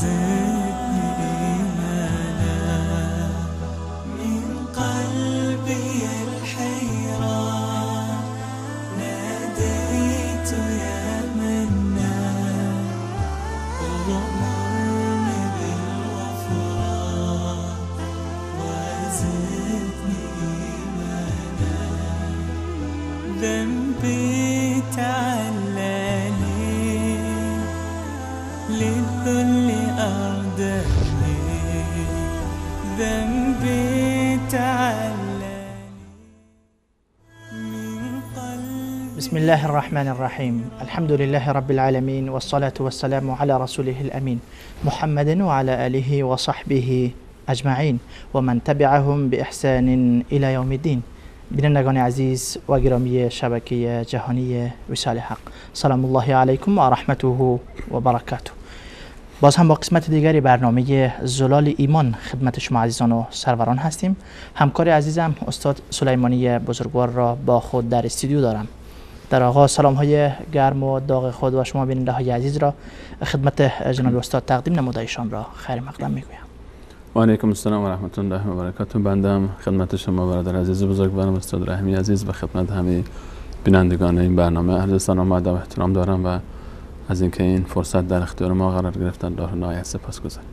وزدني إيمانا من قلبي الحيران ناديت يا منان وأمرني بالغفران وزدني إيمانا ذنبي تعلاني للذل أرداني ذنبي تعلاني من قلبي. بسم الله الرحمن الرحيم. الحمد لله رب العالمين والصلاة والسلام على رسوله الأمين محمد وعلى آله وصحبه أجمعين ومن تبعهم بإحسان إلى يوم الدين. بینندگان عزیز و گرامی شبکه جهانی وصال حق، سلام الله علیکم و رحمته و برکاته. باز هم با قسمت دیگری برنامه زلال ایمان خدمت شما عزیزان و سروران هستیم. همکار عزیزم استاد سلیمانی بزرگوار را با خود در استودیو دارم. در آغاز سلام های گرم و داغ خود و شما بیننده های عزیز را خدمت جناب استاد تقدیم نموده، ایشان را خیر مقدم میگویم. و علیکم السلام و رحمت الله و برکاته. بنده خدمت شما برادر عزیز بزرگوارم استاد رحیمی عزیز و خدمت همه بینندگان این برنامه عرض سلام و ادب و احترام دارم و از اینکه این فرصت در اختیار ما قرار گرفتن الله نهایت سپاسگزارم.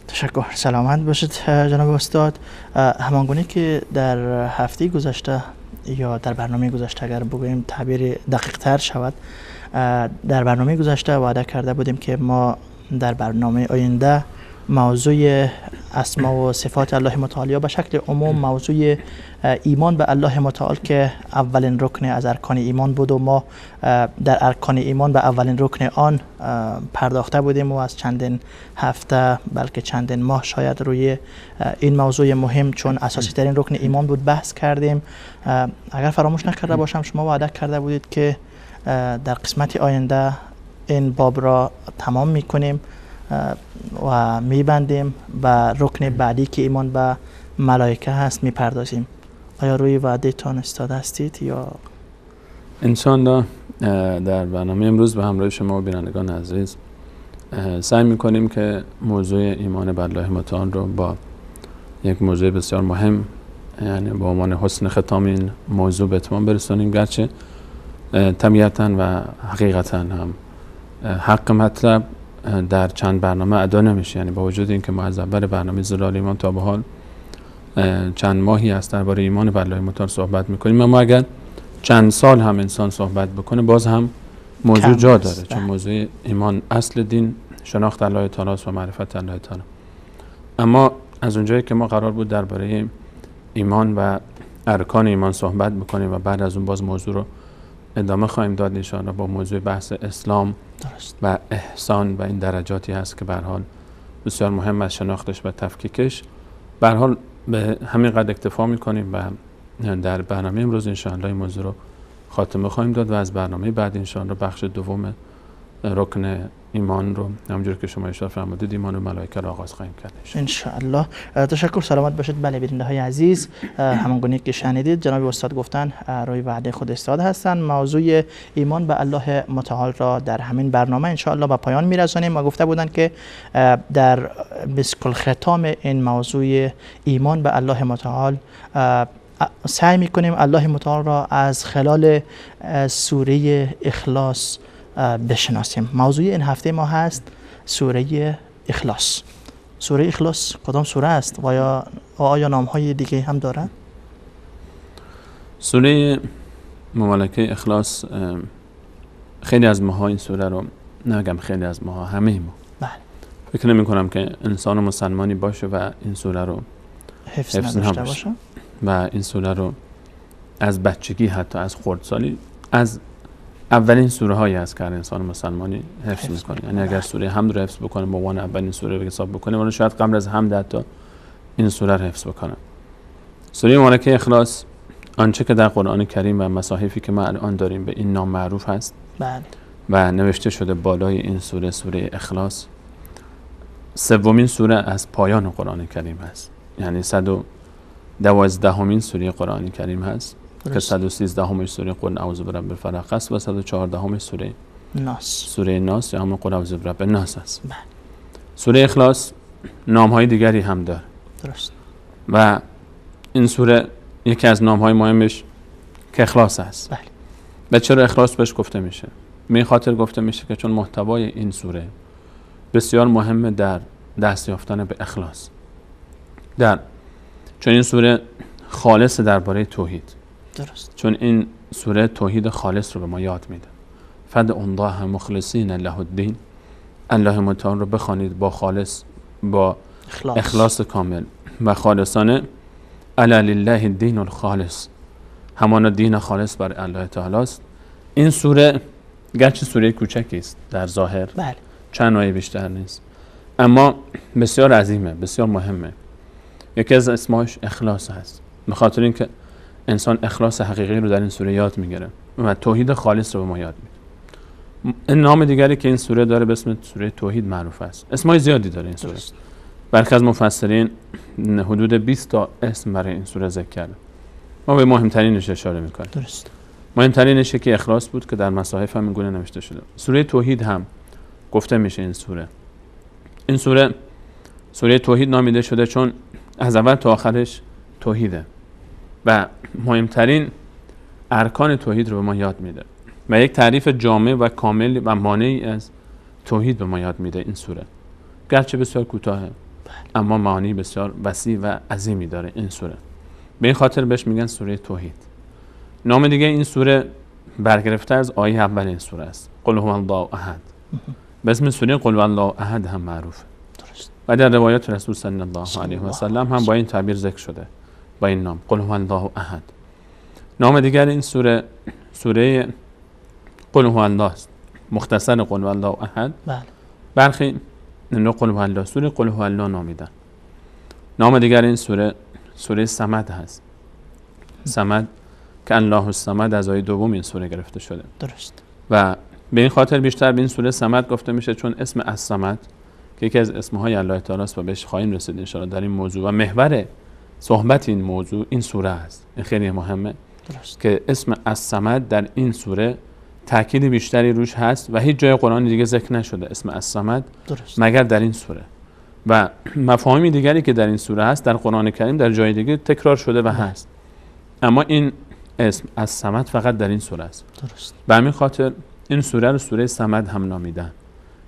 تشکر. سلامت باشید جناب استاد. همانگونه که در هفته گذشته یا در برنامه گذشته اگر بگوییم تعبیر دقیق تر شود، در برنامه گذشته وعده کرده بودیم که ما در برنامه آینده موضوع اسما و صفات الله متعال یا به شکل عموم موضوع ایمان به الله متعال که اولین رکن از ارکان ایمان بود و ما در ارکان ایمان به اولین رکن آن پرداخته بودیم و از چندین هفته بلکه چندین ماه شاید روی این موضوع مهم چون اساسی ترین رکن ایمان بود بحث کردیم. اگر فراموش نکرده باشم شما وعده کرده بودید که در قسمت آینده این باب را تمام میکنیم و میبندیم و رکن بعدی که ایمان به ملائکه هست میپردازیم. آیا روی وعده تان استاد هستید یا؟ انشاءالله در برنامه امروز به همراه شما و بینندگان عزیز سعی میکنیم که موضوع ایمان به الله متعال رو با یک موضوع بسیار مهم، یعنی با عنوان حسن ختام این موضوع به اتمام برسونیم. گرچه طبیعتاً و حقیقتاً هم حق مطلب در چند برنامه ادا نمیشه، یعنی با وجود اینکه ما از اول برنامه زلال ایمان تا به حال چند ماهی است درباره ایمان به الله متعال صحبت میکنیم، اما اگر چند سال هم انسان صحبت بکنه باز هم موضوع جا داره، چون موضوع ایمان اصل دین شناخت الله تعالی و معرفت الله تعالی. اما از اونجایی که ما قرار بود درباره ایمان و ارکان ایمان صحبت بکنیم و بعد از اون باز موضوع رو ادامه خواهیم داد ان شاء الله با موضوع بحث اسلام درست و احسان و این درجاتی هست که به هر حال بسیار مهم است شناختش و تفکیکش. به هر حال به همین قدر اکتفا می‌کنیم و در برنامه امروز ان شاء الله این موضوع رو خاتمه خواهیم داد و از برنامه بعد ان شاء الله بخش دوم رکن ایمان رو همونجور که شما اشاره فرمودید ایمان و ملائکه رو آغاز خواهیم کرد ان شاء الله. تشکر. سلامت باشید. بله بیننده های عزیز، همانگونه که شنیدید جناب استاد گفتن روی وعده خود استاد هستن. موضوع ایمان به الله متعال را در همین برنامه ان شاء الله به پایان میرسونیم و گفته بودن که در مسک ختام این موضوع ایمان به الله متعال سعی میکنیم الله متعال را از خلال سوره اخلاص بشناسیم. موضوع این هفته ما هست سوره اخلاص. سوره اخلاص کدام سوره است و آیا نام‌های دیگه هم دارد؟ سوره مملکه اخلاص خیلی از ماها این سوره رو، نگم خیلی از ماها، همه ما بله فکر نمی کنم که انسان مسلمانی باشه و این سوره رو حفظ نداشته باشه و این سوره رو از بچگی حتی از خردسالی از اولین سوره هایی است که انسان مسلمانی حفظ میکنه. یعنی اگر سوره حمد رو حفظ بکنه به عنوان اولین سوره رو حساب بکنه ولی شاید قبل از حمد حتی این سوره رو حفظ بکنه. سوره مبارکه اخلاص آنچه که در قرآن کریم و مصاحفی که ما الان داریم به این نام معروف هست بله و نوشته شده بالای این سوره سوره اخلاص. سومین سوره از پایان قرآن کریم هست، یعنی 112مین سوره قرآن کریم هست که 113 سوره قل اعوذ برب الفلق است و 114 سوره ناس، سوره ناس یا همون قل اعوذ برب الناس است. سوره اخلاص نام‌های دیگری هم داره درست. و این سوره یکی از نام‌های مهمش که اخلاص است. بله. و چرا اخلاص بهش گفته میشه؟ به این خاطر گفته میشه که چون محتوای این سوره بسیار مهمه در دست یافتن به اخلاص. چون این سوره خالص درباره توحید. درست. چون این سوره توحید خالص رو به ما یاد میده. فدعوا الله مخلصین له الدین، الله متعال رو بخوانید با خالص، با اخلاص کامل و خالصانه. الا لله الدین الخالص، همان دین خالص بر الله تعالی است. این سوره گرچه سوره کوچکی است در ظاهر، بله، چند آیه بیشتر نیست، اما بسیار عظیمه، بسیار مهمه. یکی از اسماش اخلاص هست، به خاطر اینکه انسان اخلاص حقیقی رو در این سوره یاد میگیره و توحید خالص رو به ما یاد میده. این نام دیگری که این سوره داره به اسم سوره توحید معروف است. اسمای زیادی داره این سوره. برخی از مفسرین حدود 20 تا اسم برای این سوره ذکر کرده. ما به مهمترینش اشاره میکنیم. درست. مهمترینش که اخلاص بود که در مصاحف هم این گونه نوشته شده. سوره توحید هم گفته میشه این سوره توحید نامیده شده چون از اول تا آخرش توحیده و مهمترین ارکان توحید رو به ما یاد میده و یک تعریف جامع و کامل و مانعی از توحید به ما یاد میده. این سوره گرچه بسیار کوتاهه اما معانی بسیار وسیع و عظیمی داره این سوره. به این خاطر بهش میگن سوره توحید. نام دیگه این سوره برگرفته از آیه اول این سوره است، قل هو الله احد. به اسم سوره قل هو الله احد هم معروفه. درست. و در روایات رسول صلی الله علیه و سلم هم با این تعبیر ذکر شده، با این نام قل هو الله احد. نام دیگر این سوره قل هو الله است، مختصر قل هو الله احد. بله. برخی قل هو الله سوره قل هو الله نامیدن. نام دیگر این سوره صمد هست. صمد که الله الصمد از آیه دوم این سوره گرفته شده. درست. و به این خاطر بیشتر به این سوره صمد گفته میشه چون اسم الصمد که یکی از اسمهای الله تعالی است و بهش خواهیم رسید ان شاءالله در این موضوع و محور صحبت این موضوع این سوره است. این خیلی مهمه. درست. که اسم الصمد در این سوره تاکید بیشتری روش هست و هیچ جای قرآن دیگه ذکر نشده اسم الصمد مگر در این سوره. و مفاهیم دیگری که در این سوره هست در قرآن کریم در جای دیگه تکرار شده و هست، اما این اسم الصمد فقط در این سوره است. درست. به همین خاطر این سوره رو سوره صمد هم نامیدن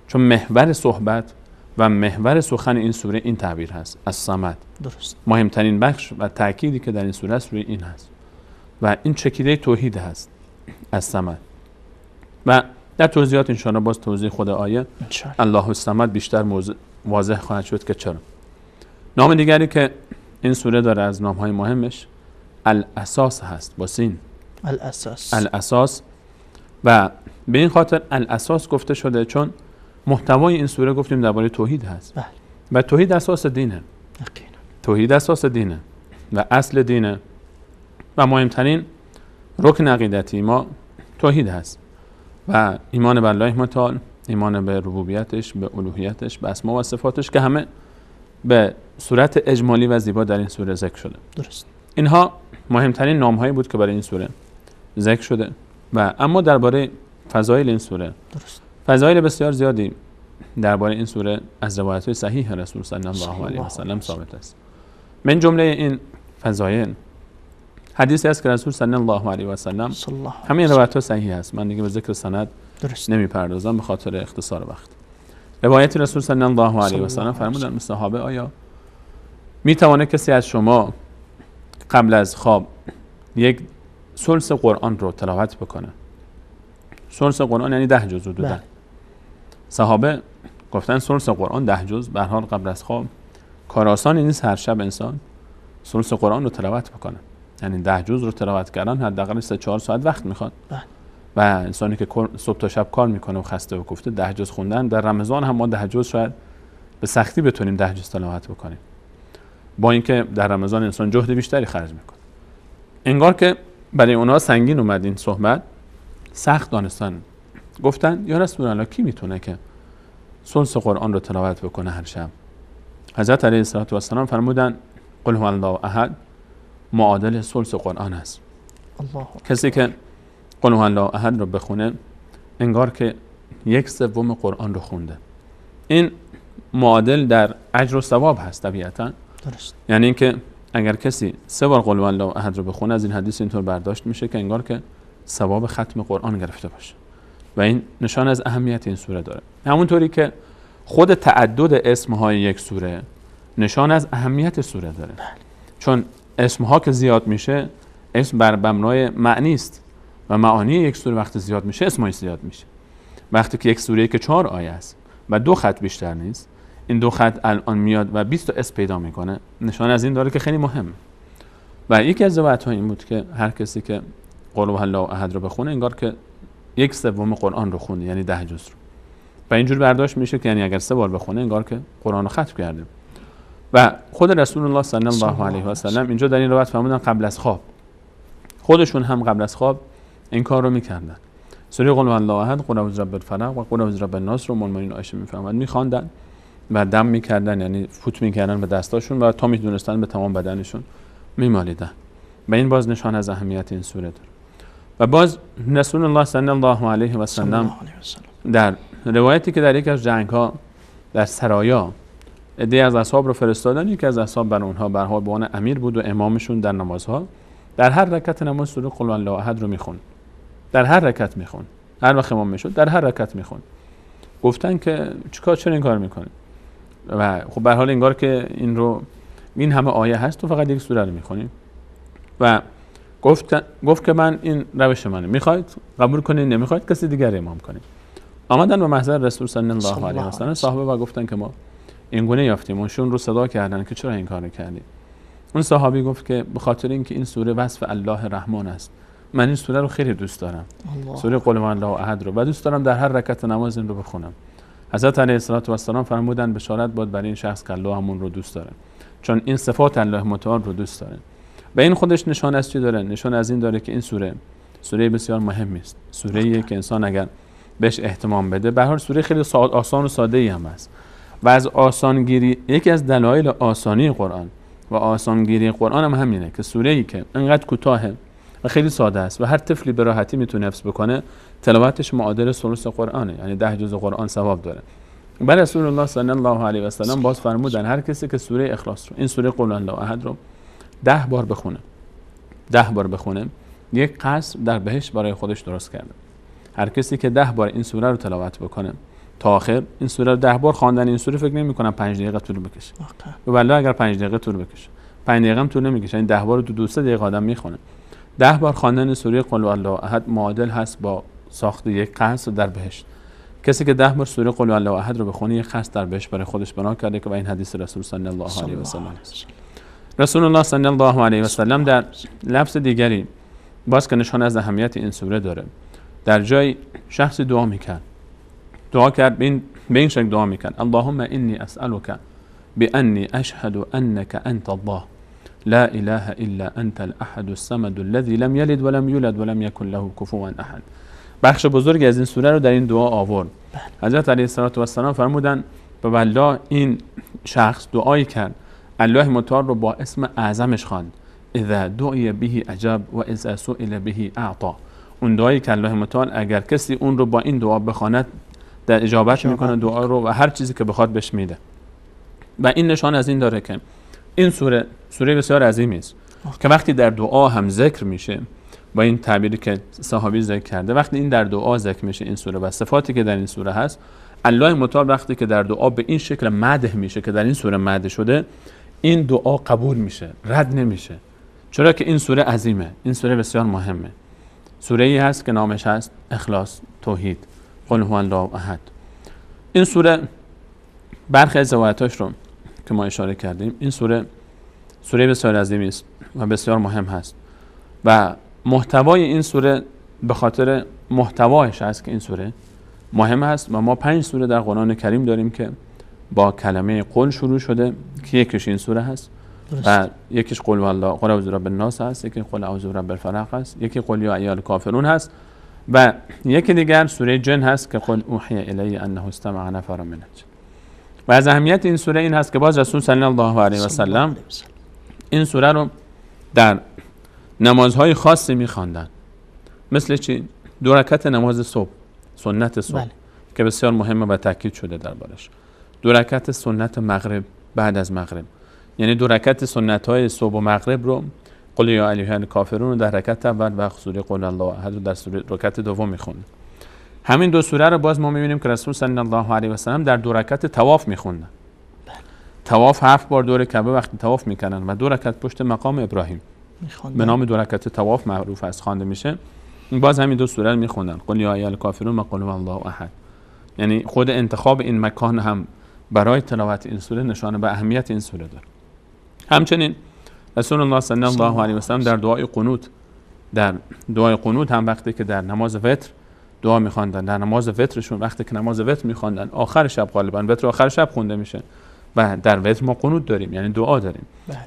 چون محور صحبت و محور سخن این سوره این تعبیر هست، الصمد. درست. مهمترین بخش و تأکیدی که در این سوره است روی این هست و این چکیده توحید هست الصمد. و در توضیحات انشاءالله باز توضیح خود آیه الله الصمد بیشتر واضح خواهد شد که چرا. نام دیگری که این سوره داره از نام‌های مهمش الاساس هست با سین. الاساس و به این خاطر الاساس گفته شده چون محتوای این سوره گفتیم درباره توحید هست. بله. و توحید اساس دینه. یقینا. توحید اساس دینه و اصل دینه و مهمترین رکن عقیدتی ما توحید هست و ایمان به الله متعال، ایمان به ربوبیتش، به الوهیتش، به اسما و صفاتش که همه به صورت اجمالی و زیبا در این سوره ذکر شده. درست. اینها مهمترین نام‌هایی بود که برای این سوره ذکر شده و اما درباره فضایل این سوره درست. فضایل بسیار زیادی درباره این سوره از روایات صحیح رسول صلی الله علیه و سلم ثابت است. من جمله این فضایل حدیثی است که رسول صلی الله علیه و سلم همین روایات صحیح است. من دیگه به ذکر سند نمیپردازم به خاطر اختصار وقت. روایت رسول صلی الله علیه و سلم فرمودند صحابه آیا میتونه کسی از شما قبل از خواب یک ثلث قرآن رو تلاوت بکنه؟ ثلث قرآن یعنی 10 جزء حدوداً. صحابه گفتن ثلث قرآن 10 جزء به هر حال قبل از خواب کار آسانی نیست هر شب انسان ثلث قرآن رو تلاوت بکنه. یعنی 10 جزء رو تلاوت کردن حداقل 3-4 ساعت وقت میخواد. و انسانی که صبح تا شب کار میکنه و خسته و کوفته 10 جزء خوندن در رمضان هم ما 10 جزء شاید به سختی بتونیم 10 جزء تلاوت بکنیم. با اینکه در رمضان انسان جهد بیشتری خرج میکنه. انگار که برای اونها سنگین اومد این صحبت، سخت دانستن. گفتن یا رسول الله کی میتونه که ثلث قرآن رو تلاوت بکنه هر شب؟ حضرت علیه السلام فرمودن قل هو الله احد معادل ثلث قرآن است. کسی که قل هو الله احد رو بخونه انگار که 1/3 قرآن رو خونده. این معادل در اجر و ثواب هست طبیعتاً. درست. یعنی اینکه اگر کسی 3 بار قل هوالله احد رو بخونه، از این حدیث اینطور برداشت میشه که انگار که ثواب ختم قرآن گرفته باشه و این نشان از اهمیت این سوره داره. همونطوری که خود تعدد اسمهای یک سوره نشان از اهمیت سوره داره. چون اسمها که زیاد میشه، اسم بر مبنای معنی است و معانی یک سوره وقتی زیاد میشه اسمش زیاد میشه. وقتی که یک سوره که 4 آیه است و 2 خط بیشتر نیست، این 2 خط الان میاد و 20 تا اسم پیدا میکنه، نشان از این داره که خیلی مهمه. و یکی از روایت‌ها این بود که هر کسی که قل هوالله احد رو بخونه انگار که 1/3 قرآن رو خونده، یعنی 10 جزء رو. و اینجور برداشت میشه که یعنی اگر 3 بار بخونه انگار که قرآن رو ختم کرده. و خود رسول الله صلی الله علیه و سلم اینجا در این روایت فرمودن قبل از خواب، خودشون هم قبل از خواب این کار رو میکردن. سوره قل هوالله احد، قل اعوذ برب الفلق و قل اعوذ برب الناس رو مولمانین عایشه میفرماد میخواندن و دم میکردن، یعنی فوت میکردن به دستاشون و تا میدونستن به تمام بدنشون میمالیدن. و این باز نشان از اهمیت این سوره داره. و باز رسول الله صلی الله علیه و سلم در روایتی که در یک از جنگ‌ها در سرایا عده‌ای از اصحاب رو فرستادن، یکی از اصحاب بر اونها به عنوان امیر بود و امامشون در نمازها، در هر رکعت نماز سوره قل هوالله احد رو میخون. در هر رکعت میخون. هر وقت امام میشد در هر رکعت میخون. گفتن که چرا این کار میکنی؟ و خب به هر حال انگار که این همه آیه هست و فقط یک سوره رو میخونیم. و گفت که من این روش منه، میخواید قبول کنید، نمیخواید کسی دیگر امام کنید. آمدن به محضر رسول صلی الله علیه و سلم صحابه و گفتن که ما این گونه یافتیم. اونشون رو صدا کردن که چرا این کارو کردی؟ اون صحابی گفت که به خاطر اینکه این سوره وصف الله رحمان است، من این سوره رو خیلی دوست دارم، سوره قل هوالله احد رو، و دوست دارم در هر رکعت نماز این رو بخونم. حضرت علیه السلام فرمودن بشارت باد برای این شخص که الله همون رو دوست داره، چون این صفات الله متعال رو دوست داره. و این خودش نشان از چی داره؟ نشان از این داره که این سوره بسیار مهمی است. سوره‌ایه که انسان اگر بهش اهتمام بده، به هر حال سوره خیلی آسان و ساده‌ای هم است. و از آسانگیری، یکی از دلایل آسانی قرآن و آسانگیری قرآن هم همینه که سوره‌ای که انقدر کوتاهه و خیلی ساده است و هر طفلی به راحتی میتونه حفظ بکنه، تلاوتش معادل ثلث قرآنه، یعنی 10 جزء قرآن ثواب داره. بر رسول الله صلی الله علیه و سلم باز فرمودن هر کسی که سوره اخلاص رو، این سوره قل هوالله احد رو 10 بار بخونه، یک قصر در بهشت برای خودش درست کرده. هر کسی که 10 بار این سوره رو تلاوت بکنه تا آخر، این سوره رو 10 بار خواندن این سوره فکر نمی‌کنم 5 دقیقه طول بکشه. والله اگر 5 دقیقه طول بکشه، 5 دقیقه هم طول نمی‌کشه، این 10 بار رو تو 2-3 دقیقه آدم میخونه. 10 بار خواندن سوره قل هوالله احد معادل هست با ساخت یک قصر در بهشت. کسی که 10 بار سوره قل هوالله احد رو بخونه، یک قصر در بهشت برای خودش بنا کرده که با این حدیث رسول صلی الله علیه و سلم. رسول الله صلی الله علیه و سلم در لفظ دیگری باز که نشان از اهمیت این سوره داره، در جای شخصی دعا کرد به این شکل دعا میکرد: اللهم انی اسألک بأنی اشهد انک انت الله لا اله الا انت الاحد الصمد الذي لم یلد ولم یولد ولم یکن له کفوا احد. بخش بزرگی از این سوره رو در این دعا آورد. حضرت علیه السلام فرمودن به والله این شخص دعایی کرد، الله متعال رو با اسم اعظمش خواند: اذا دعی به اجاب و اذا سئل به اعطا. اون دعایی که الله متعال اگر کسی اون رو با این دعا بخواند در اجابت میکنه دعا رو و هر چیزی که بخواد بهش میده. و این نشان از این داره که این سوره بسیار عظیمی است که وقتی در دعا هم ذکر میشه، با این تعبیری که صحابی ذکر کرده، وقتی این در دعا ذکر میشه این سوره و صفاتی که در این سوره هست، الله متعال وقتی که در دعا به این شکل مدح میشه که در این سوره مدح شده، این دعا قبول میشه، رد نمیشه، چرا که این سوره عظیمه، این سوره بسیار مهمه. سوره ای هست که نامش هست اخلاص، توحید، قل هوالله احد. این سوره برخی از روایتاش رو که ما اشاره کردیم، این سوره بسیار عظیمی است و بسیار مهم هست و محتوای این سوره به خاطر محتوایش هست که این سوره مهم هست. و ما 5 سوره در قرآن کریم داریم که با کلمه قل شروع شده که یکیش این سوره هست و یکیش قل والله قل اعوذ برب الناس هست، یکی قل اعوذ برب الفلق هست، یکی قل یا ایها الکافرون هست و یکی دیگر سوره جن هست که قل اوحی الی انه استمع نفر من الجن. و از اهمیت این سوره این هست که باز رسول صلی الله علیه و سلم این سوره رو در نمازهای خاصی می‌خواندن، مثل چی؟ 2 رکعت نماز صبح، سنت صبح که بسیار مهمه و تاکید شده دربارش. 2 رکعت سنت مغرب بعد از مغرب، یعنی 2 رکعت سنت های صبح و مغرب رو قل یا ایها الکافرون رو در رکعت اول و سوره قل الله احد رو در سوره رکعت دوم میخوند. همین 2 سوره رو باز ما میبینیم که رسول صلی الله علیه و سلم در 2 رکعت طواف میخوندن. طواف 7 بار دور کعبه وقتی طواف میکنن و 2 رکعت پشت مقام ابراهیم به نام 2 رکعت طواف معروف است، خوانده میشه. باز همین 2 سوره رو میخوندن، قل یا ایها الکافرون و قل الله احد. یعنی خود انتخاب این مکان هم برای تلاوت این سوره نشانه به اهمیت این سوره داره. همچنین رسول الله صلی الله علیه و سلم در دعای قنوت هم وقتی که در نماز وتر دعا میخواندن، در نماز وترشون وقتی که نماز وتر میخواندن آخر شب، غالبا وتر آخر شب خونده میشه و در وتر ما قنوت داریم یعنی دعا داریم.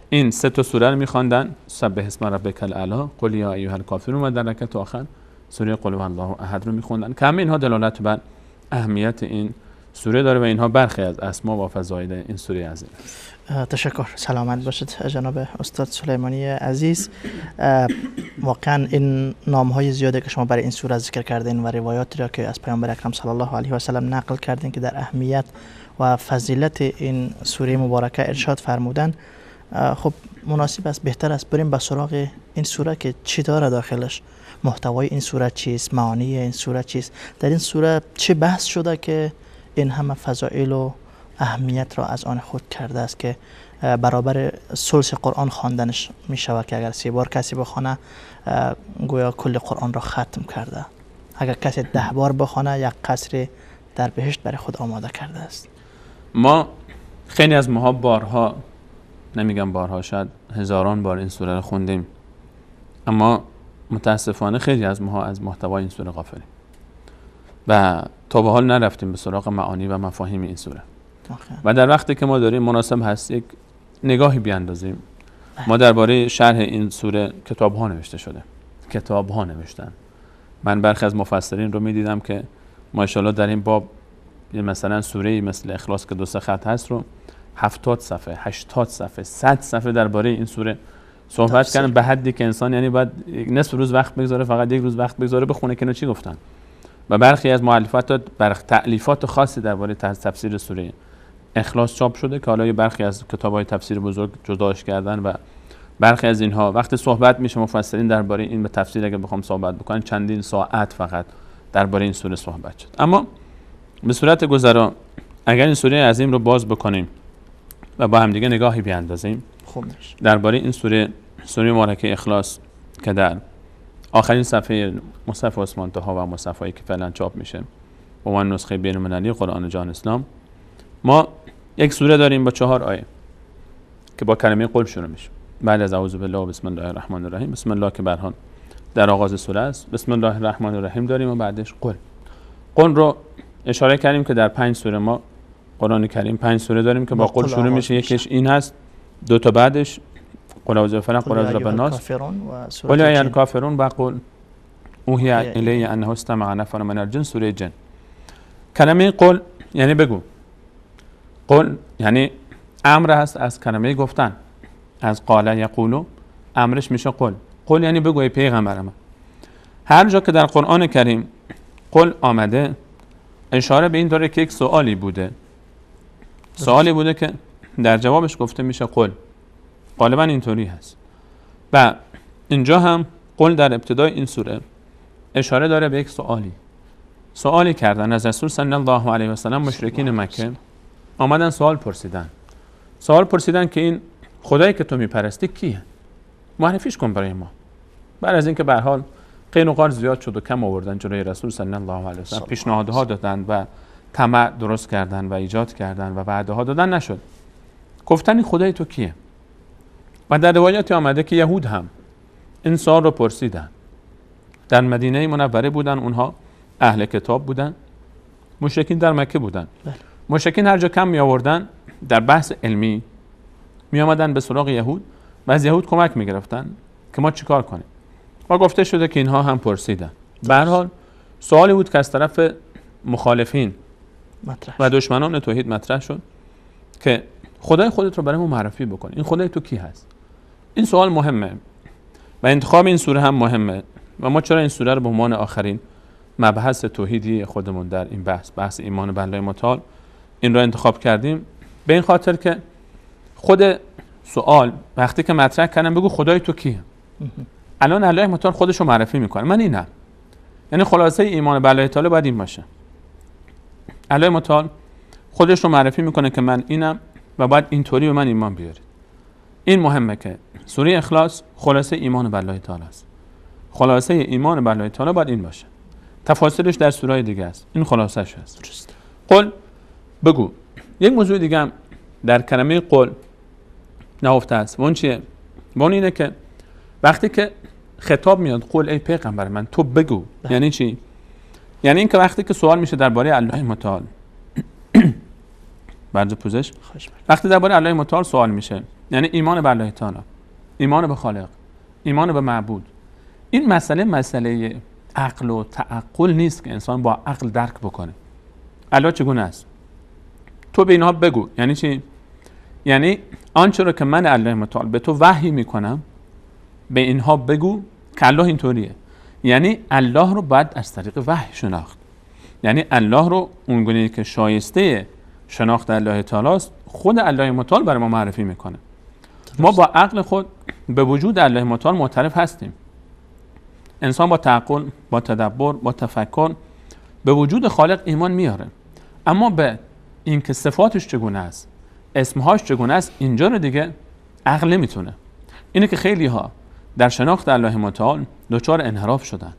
این 3 تا سوره رو میخواندن، سبح اسم ربک الاعلی، قل یا ایها الکافرون و در رکعت آخر سوره قل الله احد رو میخوندن که همه اینها دلالت بر اهمیت این سوره داره و اینها برخی از اسما و فضایل این سوره عظیم است. تشکر، سلامت باشید جناب استاد سلیمانی عزیز. واقعا این نام‌های زیاده که شما برای این سوره ذکر کردین و روایاتی را که از پیامبر اکرم صلی الله علیه و سلم نقل کردین که در اهمیت و فضیلت این سوره مبارکه ارشاد فرمودن، خب مناسب است، بهتر است بریم به سراغ این سوره که چی داره داخلش، محتوای این سوره چیست، معانی این سوره چیست، در این سوره چه بحث شده که این همه فضائل و اهمیت را از آن خود کرده است که برابر ثلث قرآن خواندنش می شود که اگر 3 بار کسی بخونه گویا کل قرآن را ختم کرده، اگر کسی 10 بار بخونه یک قصر در بهشت برای خود آماده کرده است. ما خیلی از ماها بارها، نمیگم بارها، شاید هزاران بار این سوره رو خوندیم، اما متاسفانه خیلی از ماها از محتوای این سوره غافلیم و تا به حال نرفتیم به سراغ معانی و مفاهیم این سوره. و در وقتی که ما داریم مناسب هست یک نگاهی بیاندازیم. ما درباره شرح این سوره کتاب ها نوشته شده، کتاب ها نوشتن. من برخی از مفسرین رو میدیدم که ماشاءالله در این باب مثلا سوره مثل اخلاص که 2 خط هست رو 70 صفحه 80 صفحه 100 صفحه درباره این سوره صحبت کردن، به حدی که انسان یعنی باید نصف روز وقت بگذاره، فقط 1 روز وقت بگذاره بخونه که چی گفتن. و برخی از تألیفات خاصی درباره تفسیر سوره اخلاص چاپ شده که حالا برخی از کتاب‌های تفسیر بزرگ جداش کردن و برخی از اینها وقتی صحبت میشه مفسرین درباره این به تفسیر اگه بخوام صحبت بکنن چندین ساعت فقط درباره این سوره صحبت شد. اما به صورت گذرا اگر این سوره عظیم رو باز بکنیم و با هم دیگه نگاهی بیاندازیم درباره این سوره مبارکه اخلاص که در آخرین صفحه مصحف عثمان طه و مصحفی که فعلا چاپ میشه با عنوان نسخه بین‌المللی قرآن جان اسلام، ما یک سوره داریم با 4 آیه که با کلمه قل شروع میشه. بعد از اعوذ بالله و بسم الله الرحمن الرحیم، بسم الله که برهان در آغاز سوره است، بسم الله الرحمن الرحیم داریم و بعدش قل. قل رو اشاره کردیم که در 5 سوره ما قرآن کریم 5 سوره داریم که با قل شروع میشه. یکیش این هست، 2 تا بعدش قل اعوذ برب قل اعوذ برب الناس، قل یا ایها الکافرون و قل اوحی الی انه استمع نفر من الجن، سوره جن. کلمه قل یعنی بگو. قل یعنی امر هست از کلمه گفتن، از قال یقولو امرش میشه قل. قل یعنی بگو ای پیغمبر من. هر جا که در قرآن کریم قل آمده اشاره به این داره که یک سوالی بوده که در جوابش گفته میشه قل. غالبا اینطوری هست. و اینجا هم قل در ابتدای این سوره اشاره داره به یک سوالی کردن از رسول صلی الله علیه و سلم. مشرکین مکه آمدن سوال پرسیدن که این خدایی که تو میپرستی کیه؟ معرفیش کن برای ما. بعد از اینکه به هر حال قین و قال زیاد شد و کم آوردن جلوی رسول صلی الله علیه و سلم، پیشنهادها دادن و طمع درست کردن و ایجاد کردن و وعده‌ها دادن، نشد. گفتن این خدای تو کیه؟ و در روایاتی آمده که یهود هم این سوال رو پرسیدن. در مدینه منوره بودن، اونها اهل کتاب بودن، مشرکین در مکه بودن. مشرکین هر جا کم می آوردن در بحث علمی می آمدن به سراغ یهود و از یهود کمک می گرفتن که ما چیکار کنیم. و گفته شده که اینها هم پرسیدن. به هر حال سوالی بود که از طرف مخالفین و دشمنان توحید مطرح شد که خدای خودت رو برای ما معرفی بکن. این خدای تو کی هست؟ این سوال مهمه و انتخاب این سوره هم مهمه. و ما چرا این سوره رو به عنوان آخرین مبحث توحیدی خودمون در این بحث ایمان بالله متعال این رو انتخاب کردیم به این خاطر که خود سوال وقتی که مطرح کردم بگو خدای تو کیه، الان الله متعال خودش رو معرفی میکنه، من اینم. یعنی خلاصه ایمان به الله تعالی باید این باشه، الله متعال خودش رو معرفی میکنه که من اینم و باید اینطوری به من ایمان بیارید. این مهمه که سوره اخلاص خلاصه ایمان به الله تعالی است. خلاصه ایمان به الله تعالی باید این باشه. تفاصیلش در سوره دیگه است، این خلاصش است. قل بگو. یک موضوع دیگه هم در کلمه قل نهفته است. اون چیه؟ اون اینه که وقتی که خطاب میاد قل ای پیغمبر من تو بگو، یعنی چی؟ یعنی اینکه وقتی که سوال میشه درباره الله متعال برج پوزش، وقتی درباره الله متعال سوال میشه یعنی ایمان به الله تعالی، ایمان به خالق، ایمان به معبود. این مسئله عقل و تعقل نیست که انسان با عقل درک بکنه. الله چگونه است؟ تو به اینها بگو. یعنی چی؟ یعنی آنچه رو که من الله متعال به تو وحی میکنم به اینها بگو که الله اینطوریه. یعنی الله رو باید از طریق وحی شناخت. یعنی الله رو اونگونه‌ای که شایسته شناخت الله تعالی است خود الله متعال برای ما معرفی میکنه. ما با عقل خود به وجود الله متعال معترف هستیم. انسان با تعقل، با تدبر، با تفکر به وجود خالق ایمان میاره، اما به اینکه صفاتش چگونه است، اسمهاش چگونه است، اینجا رو دیگه عقل نمیتونه. اینه که خیلی ها در شناخت الله متعال دچار انحراف شدن.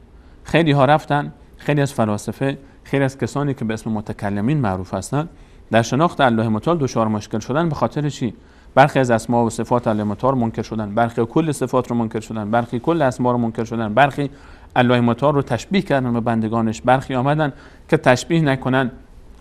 خیلی ها رفتن، خیلی از فلاسفه، خیلی از کسانی که به اسم متکلمین معروف هستند در شناخت الله متعال دچار مشکل شدن. به خاطر چی؟ برخی از اسما و صفات الله متعال منکر شدن، برخی کل صفات رو منکر شدن، برخی کل اسما رو منکر شدن، برخی الله متعال رو تشبیه کردن به بندگانش، برخی آمدن که تشبیه نکنن،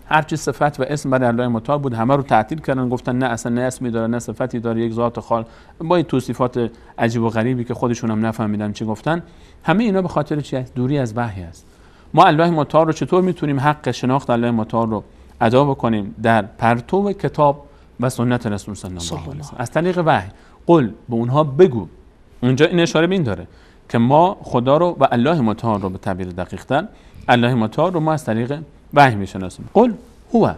هر چی صفت و اسم برای الله متعال بود همه رو تعطیل کردن، گفتن نه اصلا نه اسمی داره نه صفتی داره، یک ذات خال با توصیفات عجیب و غریبی که خودشون هم نفهمیدن چی گفتن. همه اینا به خاطر چی است؟ دوری از وحی است. ما الله متعال رو چطور میتونیم حق شناخت الله متعال رو ادا بکنیم؟ در پرتو کتاب و سنت رسول صلی الله علیه و از طریق وحی. قل به اونها بگو. اونجا این اشاره به این داره که ما خدا رو و الله متعال رو به تعبیر دقیق تر الله متعال رو ما از طریق وحی میشناسیم. قل هو،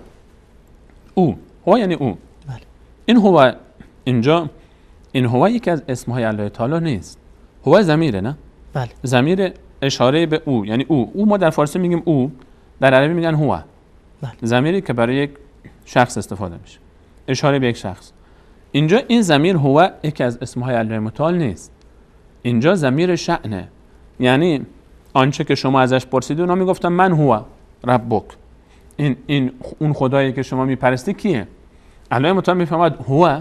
او هو یعنی او. بله. این هو اینجا، این هو یکی از اسمهای الله تعالی نیست. هو ضمیره، نه؟ بله. ضمیر اشاره به او، یعنی او ما در فارسی میگیم او، در عربی میگن هو. بله. ضمیری که برای یک شخص استفاده میشه، اشاره به یک شخص. اینجا این ضمیر هو یکی از اسمهای الله متعال نیست. اینجا ضمیر شأنه، یعنی آنچه که شما ازش پرسیدید اونا میگفتن من هو ربک، این اون خدایی که شما میپرستی کیه؟ الله متعال میفهمد هو،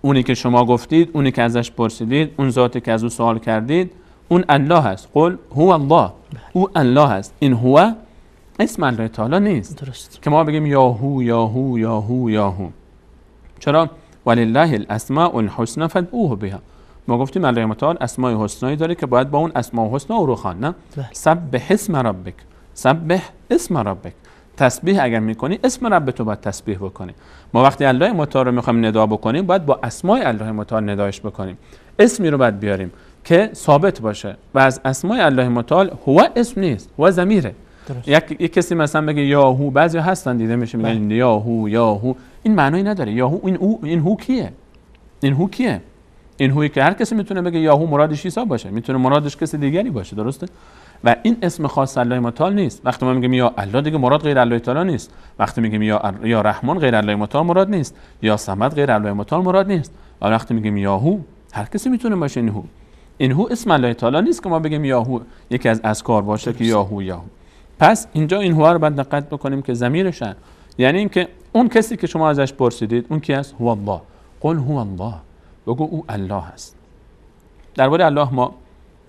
اونی که شما گفتید، اونی که ازش پرسیدید، اون ذاتی که از او سوال کردید، اون الله هست. قل هو الله، او الله هست. این هو اسم الله تعالی نیست. درست. که ما بگیم یاهو یاهو یاهو یاهو. چرا؟ ولله الاسماء الحسنى فادعوه بها. ما گفتیم الله متعال اسماء حسنایی داره که باید با اون اسماء حسنا او رو خواند، نه؟ سبح اسم ربک، سبح اسم ربک. تسبیح اگر میکنی اسم رب تو باید تسبیح بکنی. ما وقتی الله متعال رو میخوایم ندا بکنیم باید با اسماء الله متعال ندایش بکنیم. اسمی رو باید بیاریم که ثابت باشه و از اسماء الله متعال هو اسم نیست، هو ضمیره. یک کسی مثلا بگه یاهو، بعضی هستن دیده میشه میگن یاهو یاهو، این معنی نداره. یاهو این هو کیه؟ این هو کیه؟ این هویی که هر کسی میتونه بگه یاهو مرادش عیسی باشه، میتونه مرادش کسی دیگری باشه، درسته؟ و این اسم خاص الله متعال نیست. وقتی ما میگیم یا الله دیگه مراد غیر الله تعالی نیست. وقتی میگیم یا رحمان غیر الله متعال مراد نیست، یا صمد غیر الله متعال مراد نیست. و وقتی میگیم یاهو هر کسی میتونه باشه این هو اسم الله تعالی نیست که ما بگیم یاهو یکی از اذکار باشه که یاهو یاهو. پس اینجا این هو رو باید دقت بکنیم که ضمیرش، یعنی اینکه اون کسی که شما ازش پرسیدید اون کی است؟ هو الله. قل هو الله، بگو او الله است. درباره الله ما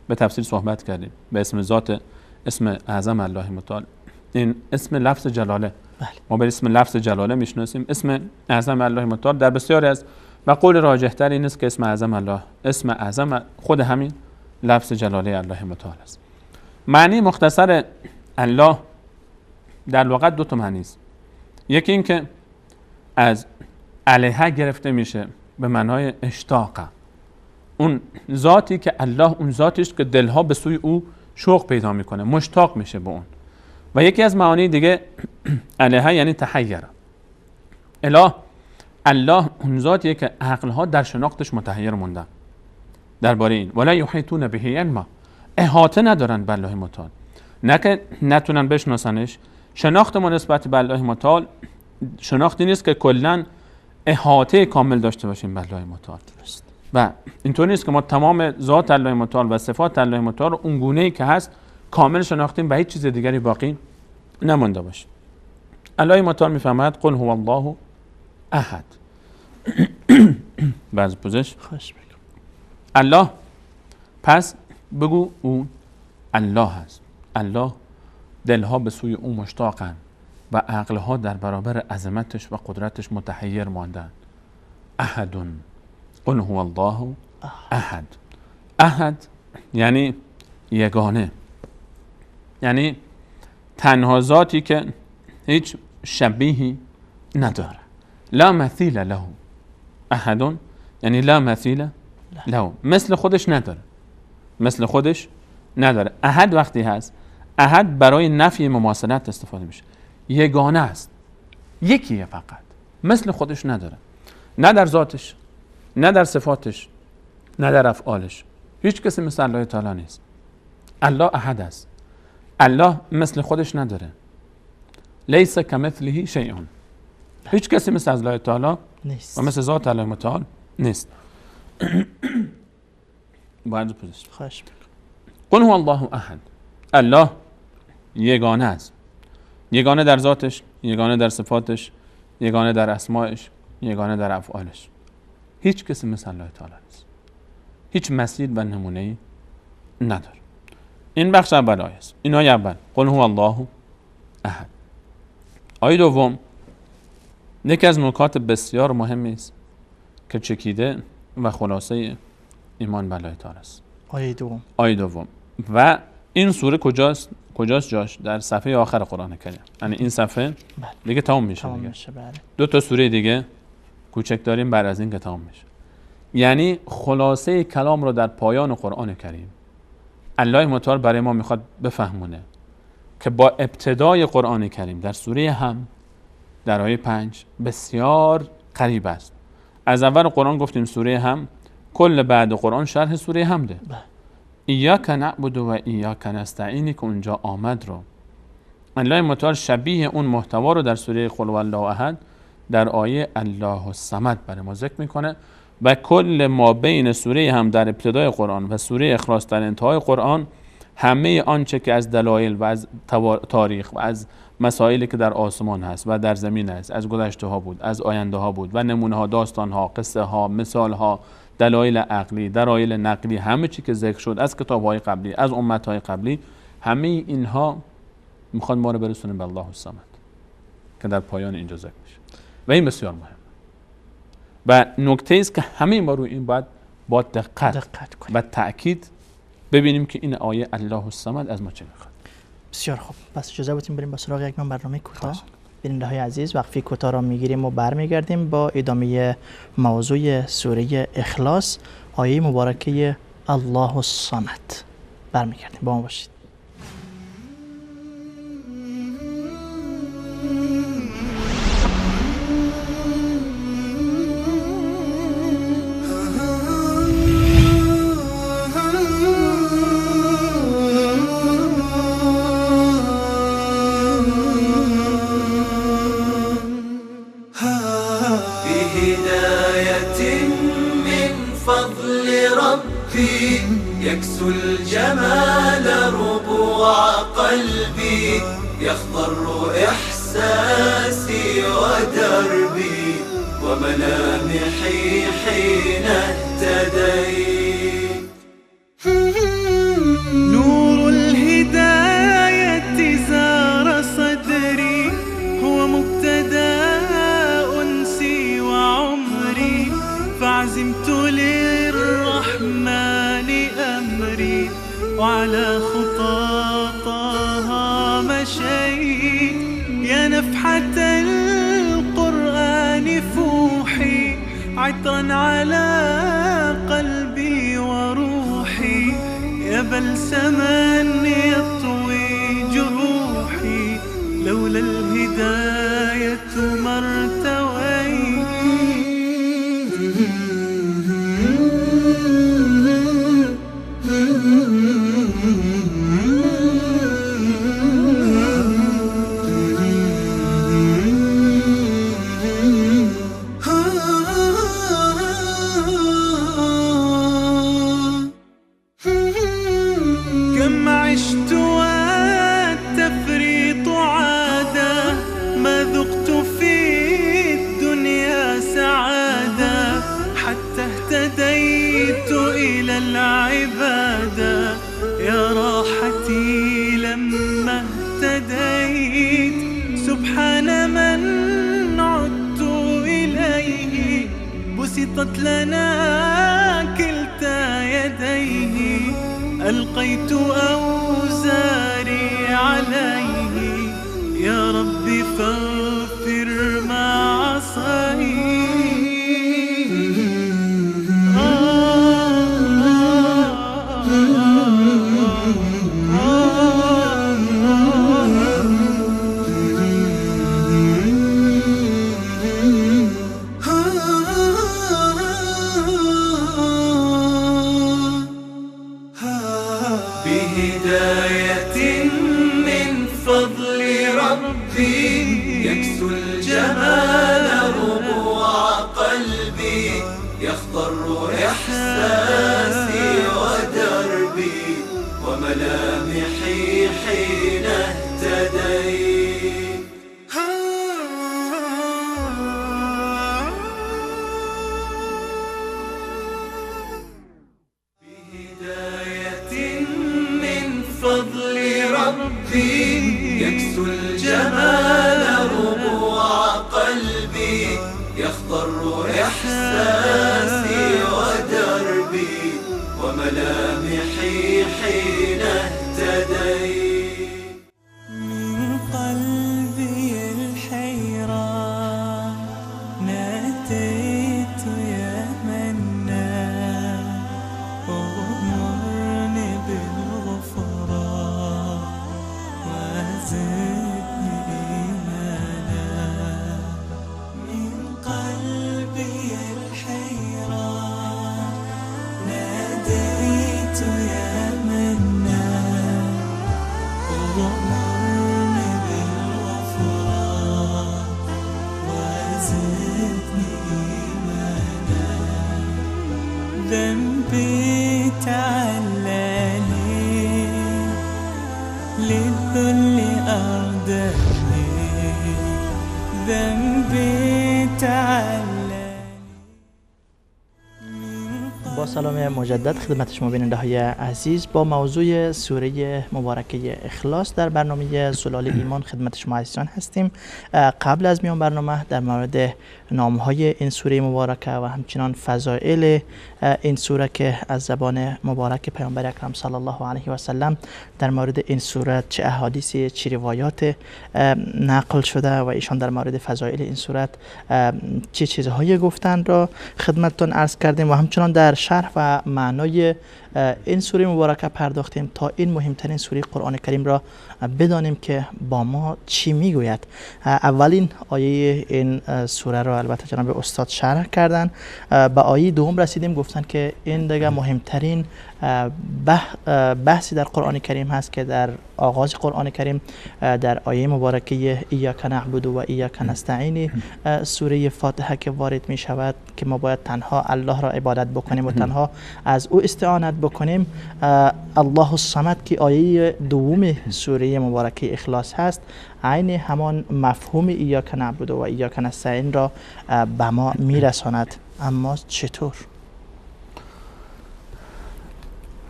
به تفصیل صحبت کردیم، به اسم ذات، اسم اعظم الله متعال. این اسم لفظ جلاله. بله. ما به اسم لفظ جلاله میشناسیم. اسم اعظم الله متعال در بسیاری از و قول راجح تر این است که اسم اعظم الله، اسم اعظم خود همین لفظ جلاله الله متعال است. معنی مختصر الله در لغت دو تا معنی است. یکی این که از علیه گرفته میشه به معنای اشتاقه، اون ذاتی که الله اون ذاتی است که دلها به سوی او شوق پیدا میکنه، مشتاق میشه به اون. و یکی از معانی دیگه علیه یعنی تحیره، اله، الله اون ذاتیه که عقلها در شناختش متحیر موندن درباره این. ولا یحیطون به علما، احاطه ندارن به الله متعال، نه که نتونن بشناسنش. شناخت ما نسبت به الله متعال شناختی نیست که کلا احاطه کامل داشته باشیم به الله متعال. و اینطور نیست که ما تمام ذات الله متعال و صفات الله متعال رو اون گونه‌ای که هست کامل شناختیم و هیچ چیز دیگری باقی نمونده باشه. الله متعال میفرماید قل هو الله احد. بعض پوزش الله، پس بگو اون الله هست. الله دلها به سوی او مشتاقن و عقلها در برابر عظمتش و قدرتش متحیر ماندن. احدون، قل هو الله احد. احد یعنی یگانه، یعنی تنها ذاتی که هیچ شبیهی نداره. لا مثیل له. احدون یعنی لا مثیل له، مثل خودش نداره، مثل خودش نداره. احد وقتی هست، احد برای نفی مماثلت استفاده میشه. یگانه است، یکیه فقط، مثل خودش نداره، نه در ذاتش، نه در صفاتش، نه در افعالش. هیچ کسی مثل الله تعالی نیست. الله احد است. الله مثل خودش نداره. لیس کمثله شیء. هیچ کسی مثل الله تعالی نیست و مثل ذات الله متعال نیست. باید پوزش. خواهش قل هو الله احد. الله یگانه است، یگانه در ذاتش، یگانه در صفاتش، یگانه در اسمائش، یگانه در افعالش. هیچ کسی مثل الله تعالی نیست، هیچ مثیل و نمونه‌ای نداره. این بخش اول آیه است. این آیه اول قل هو الله احد. آیه دوم یکی از نکات بسیار مهمی است که چکیده و خلاصه ایمان به الله تعالی است. آیه دوم و این سوره کجاست جاش؟ در صفحه آخر قرآن کریم. یعنی این صفحه دیگه تمام میشه. دو تا سوره دیگه کوچک داریم بعد از این که تمام میشه. یعنی خلاصه کلام رو در پایان قرآن کریم الله متعال برای ما میخواد بفهمونه که با ابتدای قرآن کریم در سوره هم در آیه 5 بسیار قریب است. از اول قرآن گفتیم سوره هم کل بعد قرآن شرح سوره حمده. ایاک نعبد و ایاک نستعین که اونجا آمد رو الله متعال شبیه اون محتوا رو در سوره قل هو الله احد در آیه الله الصمد برای ما ذکر میکنه و کل ما بین سوره هم در ابتدای قرآن و سوره اخلاص در انتهای قرآن همه آنچه که از دلایل و از تاریخ و از مسائلی که در آسمان هست و در زمین هست، از گذشته ها بود، از آینده ها بود و نمونه ها، داستان ها، قصه ها، مثال ها، دلایل عقلی، دلایل نقلی، همه چی که ذکر شد از کتاب های قبلی، از امت های قبلی، همه اینها میخواد ما رو برسونه به الله الصمد که در پایان اینجا ذکر میشه و این بسیار مهم و نکته است که همه ما رو این باید با دقت و تأکید ببینیم که این آیه الله الصمد از ما چه میخواد. بسیار خوب، پس اجازه بدیم بریم با سراغ یک برنامه کوتاه. بیننده های عزیز وقفه کوتاه را میگیریم و برمیگردیم با ادامه موضوع سوره اخلاص، آیه مبارکه الله الصمد. برمیگردیم، با ما باشید. يكسو الجمال ربوع قلبي يخضر إحساسي ودربي وملامحي حين اهتديت. نور الهداية زار صدري هو مبتدأ أنسي وعمري فعزمت للرحمن أمري وعلى خطاطها مشيت يا نفحة القرآن فوحي عطرا على قلبي وروحي يا بلسما يطوي جروحي لولا الهداية ما ارتويت بسطت لنا كلتا يديه، ألقيت أوزاري عليه، يا رب فاغفر ما عصيت. بهداية من فضل ربي يكسو الجمال ربوع قلبي، يخضر إحساسي ودربي وملامحي حين اهتديت. بهداية من فضل ربي يكسو الجمال ربوع قلبي، يخضر إحساسي ودربي وملامحي حين اهتديت. من قلبي الحيران ناديت يا منان، أغمرني بالغفران وزدني إيمانا. من قلبي الحيران ناديت يا منان، أغمرني بالغفران وزدني إيمانا. ذنبي تعلاني للذل أرداني، ذنبي تعلاني. با سلام مجدد خدمت شما بیننده های عزیز، با موضوع سوره مبارکه اخلاص در برنامه زلال ایمان خدمت شما عزیزان هستیم. قبل از میان برنامه در مورد نامهای این سوره مبارکه و همچنان فضائل این سوره که از زبان مبارک پیامبر اکرم صلی الله علیه و سلم در مورد این سوره چه احادیثی چه روایات نقل شده و ایشان در مورد فضائل این سوره چه چیزهایی گفتن را خدمتتون عرض کردیم و همچنان در شرح و معنای این سوره مبارکه پرداختیم تا این مهمترین سوره قرآن کریم را بدانیم که با ما چی میگوید. اولین آیه این سوره را البته جناب استاد شرح کردن، به آیه دوم رسیدیم، گفتن که این دیگه مهمترین بحثی در قرآن کریم هست که در آغاز قرآن کریم در آیه مبارکه ایاک نعبد و ایاک نستعین سوره فاتحه که وارد می شود که ما باید تنها الله را عبادت بکنیم و تنها از او استعانت بکنیم. الله الصمد که آیه دوم سوره مبارکه اخلاص هست عین همان مفهوم ایاک نعبد و ایاک نستعین را به ما میرساند. اما چطور؟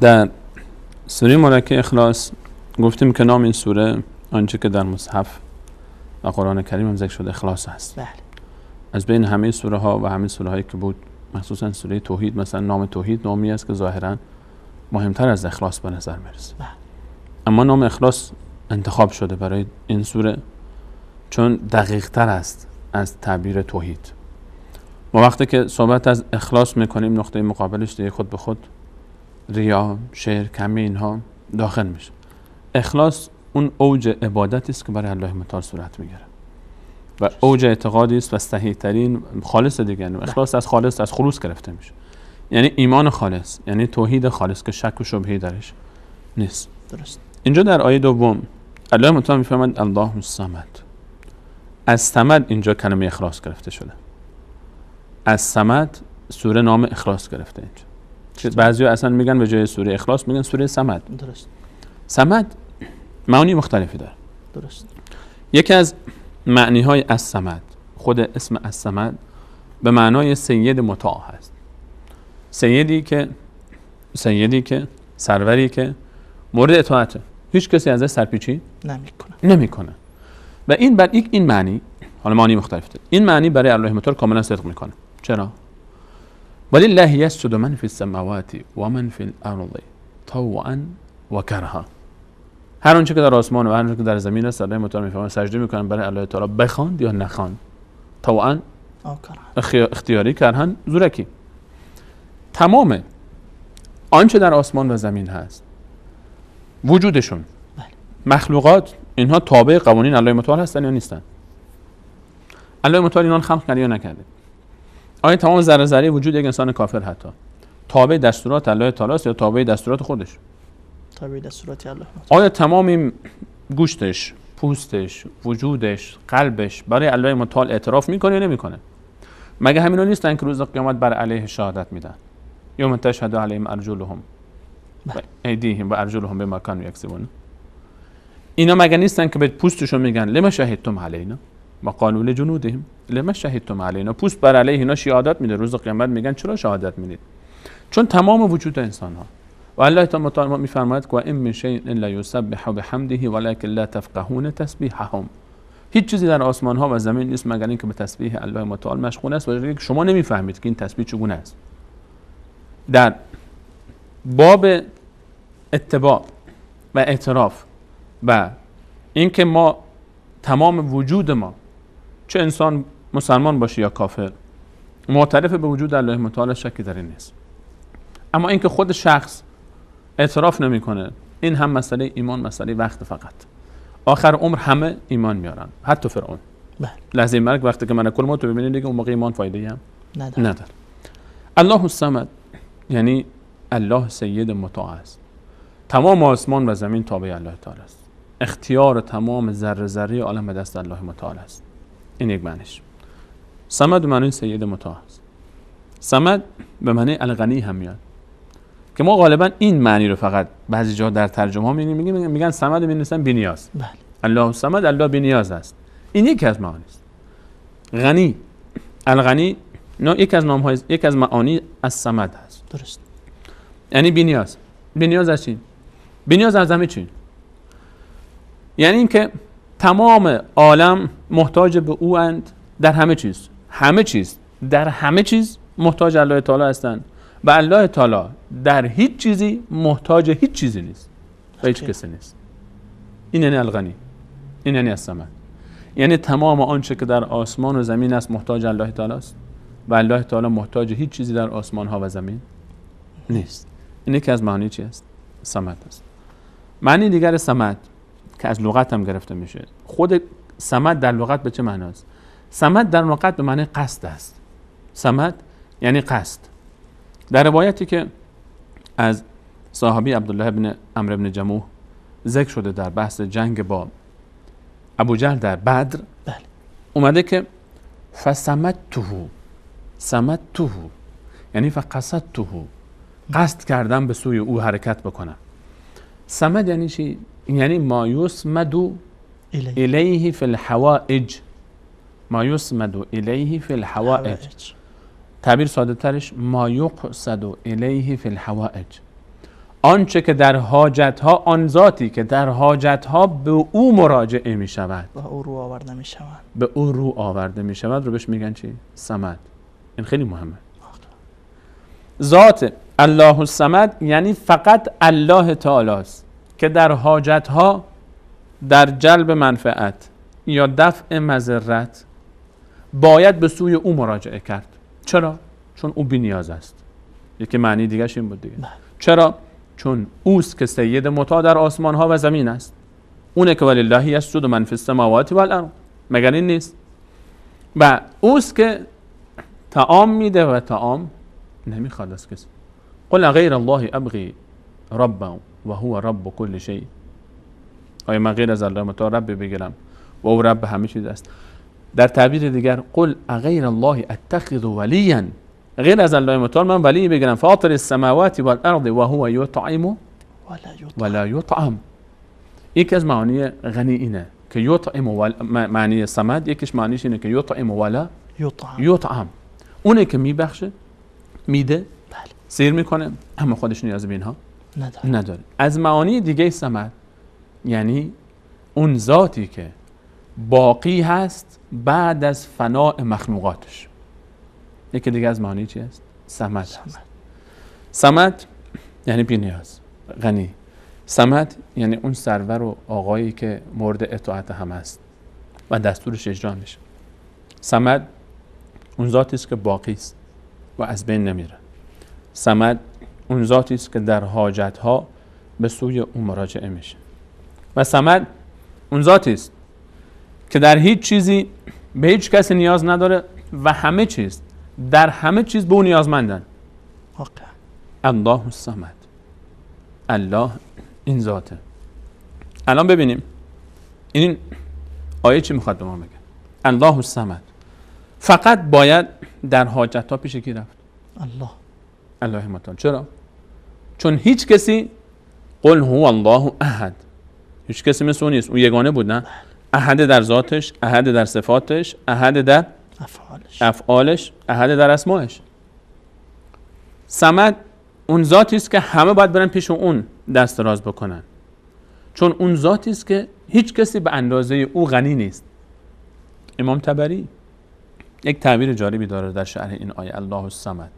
در سوره مبارکه اخلاص گفتیم که نام این سوره آنچه که در مصحف و قرآن کریم هم ذکر شده اخلاص است. بله. از بین همه سوره ها و همه سوره هایی که بود، مخصوصا سوره توحید، مثلا نام توحید نامی است که ظاهرا مهمتر از اخلاص به نظر میرسه. بله. اما نام اخلاص انتخاب شده برای این سوره چون دقیق تر است از تعبیر توحید. ما وقتی که صحبت از اخلاص میکنیم نقطه مقابلش دیگه خود به خود ریا، شرک، همه اینها داخل میشه. اخلاص اون اوج عبادتی است که برای الله متعال صورت میگیره و اوج اعتقادی است و صحیح ترین خالص دیگه. اخلاص از خالص، از خلوص گرفته میشه، یعنی ایمان خالص، یعنی توحید خالص که شک و شبهه‌ای درش نیست. درست. اینجا در آیه دوم الله متعال میفرماید الله الصمد. از صمد اینجا کلمه اخلاص گرفته شده. از صمد سوره نام اخلاص گرفته اینجا. بعضی اصلا میگن به جای سوره اخلاص میگن سوره صمد. درست. صمد معانی مختلفی داره. درست. یکی از معنی های الصمد، خود اسم الصمد به معنای سید مطاع هست. سیدی که سروری که مورد اطاعته، هیچ کسی ازش سرپیچی نمیکنه. و این بر این معنی، حالا معنی مختلف داره، این معنی برای الله متعال کاملا صدق میکنه. چرا؟ ولله یسجد من فی السماوات و من فی الارض طوعا و کرها. هر آنچه که در آسمان و هر آنچه که در زمین است الله متعال میفرماید سجده میکنن برای الله تعالی، بخواند یا نخواند، طوعا اختیاری، کرهن زورکی. تمام آنچه در آسمان و زمین هست وجودشون مخلوقات اینها تابع قوانین الله متعال هستن یا نیستن؟ الله متعال اینان خلق کرده یا نکرده؟ آیا تمام ذره ذره وجود یک انسان کافر حتی تابع دستورات الله تعالی است یا تابع دستورات خودش؟ تابع دستورات الله متعال. آیا تمام این گوشتش، پوستش، وجودش، قلبش برای الله متعال اعتراف میکنه یا نمیکنه؟ مگه همینا نیستن که روز قیامت بر علیه شهادت میدن؟ یوم تشهد علیهم ارجلهم و ایدیهم و ارجلهم بما کانوا یکسبون. اینا مگه نیستن که به پوستشون میگن لما شهدتم علینا و قالوا لجنودهم لما شهدتم علینا؟ پوست بر علیه اینا شهادت میده، روز قیامت میگن چرا شهادت میدید؟ چون تمام وجود انسان ها و الله تعالی میفرماید که ان من شیء الا یسبح بحمده ولکن لا تفقهون تسبیحهم. هیچ چیزی در آسمان ها و زمین نیست مگر اینکه به تسبیح الله متعال مشغول است و شما نمیفهمید که این تسبیح چگونه است. در باب اتباع و اعتراف و اینکه ما تمام وجود ما چه انسان مسلمان باشه یا کافر معترف به وجود الله متعال، شکی در این نیست. اما اینکه خود شخص اعتراف نمیکنه، این هم مسئله ایمان، مسئله وقت فقط. آخر عمر همه ایمان میارن، حتی فرعون. لحظه مرگ وقتی که ملک الموت رو ببینید دیگه اون موقع ایمان فایده هم نداره. الله الصمد یعنی الله سید مطاع است. تمام آسمان و زمین تابع الله تعالی است. اختیار تمام ذره ذره عالم به دست الله متعال است. این یک معنیش. صمد به معنی سید مطاع است. صمد به معنی الغنی هم میاد که ما غالبا این معنی رو فقط بعضی جا در ترجمه ها میگن صمد می‌نویسن بی‌نیاز. بله. الله صمد، الله بی‌نیاز است. این یکی از معانی است. غنی، الغنی یک از نام‌های یک از معانی از صمد است. درست. یعنی بی‌نیاز. بی‌نیاز از چی؟ بی‌نیاز از همه چی. یعنی اینکه تمام عالم محتاج به او اند در همه چیز. همه چیز در همه چیز محتاج الله تعالی هستند و الله تعالی در هیچ چیزی محتاج هیچ چیزی نیست و هیچ کسی نیست. این یعنی الغنی، این یعنی الصمد. یعنی تمام آنچه که در آسمان و زمین است محتاج الله تعالی است و الله تعالی محتاج هیچ چیزی در آسمان ها و زمین نیست. این یکی از معانی چی است؟ صمد است. معنی دیگر صمد که از لغت هم گرفته میشه، خود صمد در لغت به چه معنی است؟ صمد در لغت به معنی قصد است. صمد یعنی قصد. در روایتی که از صحابی عبدالله ابن عمرو ابن جموح ذکر شده در بحث جنگ با ابو جهل در بدر، بله، اومده که فصمدته یعنی فقصدته، قصد کردم به سوی او حرکت بکنم. صمد یعنی چی؟ یعنی ما یصمد الیه فی الحوائج. ما یصمد الیه فی الحوائج. تعبیر ساده ترش ما یقصد الیه فی الحوائج. آنچه که در حاجت ها، آن ذاتی که در حاجت ها به او مراجعه می شود، به او رو آورده می شود، به او رو آورده می شود رو بهش میگن چی؟ صمد. این خیلی مهمه. ذات الله الصمد یعنی فقط الله تعالی است که در حاجت ها، در جلب منفعت یا دفع مضرت باید به سوی او مراجعه کرد. چرا؟ چون او بی‌نیاز است. یکی معنی دیگه‌ش این بود دیگه. چرا؟ چون اوست که سید مطاع در آسمان ها و زمین است. اونه که ولله یسجد من فی السماوات والارض. مگر این نیست؟ و اوست که طعام میده و طعام نمیخواد از کسی. قل غیر الله ابغی ربا و هو رب کل شیء. آیا من غیر از الله متعال رب بگیرم و او رب همه چیز است؟ در تعبیر دیگر قل غیر الله اتخذ ولیا، غیر از الله متعال من ولی بگیرم فاطر السماوات والارض و هو یطعم ولا یطعم. یک از معانی غنی اینه که یطعم، معنی صمد یکیش معنیش اینه که یطعم ولا یطعم. اونه که میبخشه، میده، بله، سیر میکنه، اما خودش نیاز به اینها نداره. از معانی دیگه صمد یعنی اون ذاتی که باقی هست بعد از فناء مخلوقاتش. یکی دیگه از معانی چی است؟ صمد هست. صمد یعنی بی نیاز، غنی. صمد یعنی اون سرور و آقایی که مورد اطاعت هم است و دستورش اجرا میشه. صمد اون ذاتی است که باقی است و از بین نمیره. صمد اون ذاتی است که در حاجت ها به سوی اون مراجعه میشه. و صمد اون ذاتی است که در هیچ چیزی به هیچ کسی نیاز نداره و همه چیز در همه چیز به اون نیازمندن. واقعا الله الصمد. الله این ذاته. الان ببینیم این آیه چی میخواد به ما بگه. الله الصمد فقط باید در حاجت ها پیش کی رفت؟ الله. الله متعال. چرا؟ چون هیچ کسی قل هو الله احد، هیچ کسی مثل اون نیست. اون یگانه بود نه؟ احد در ذاتش، احد در صفاتش، احد در افعالش، احد در اسمائش. صمد اون ذاتی است که همه باید برن پیش اون دست دراز بکنن، چون اون ذاتی است که هیچ کسی به اندازه او غنی نیست. امام طبری یک تعبیر جالبی داره در شرح این آیه الله الصمد.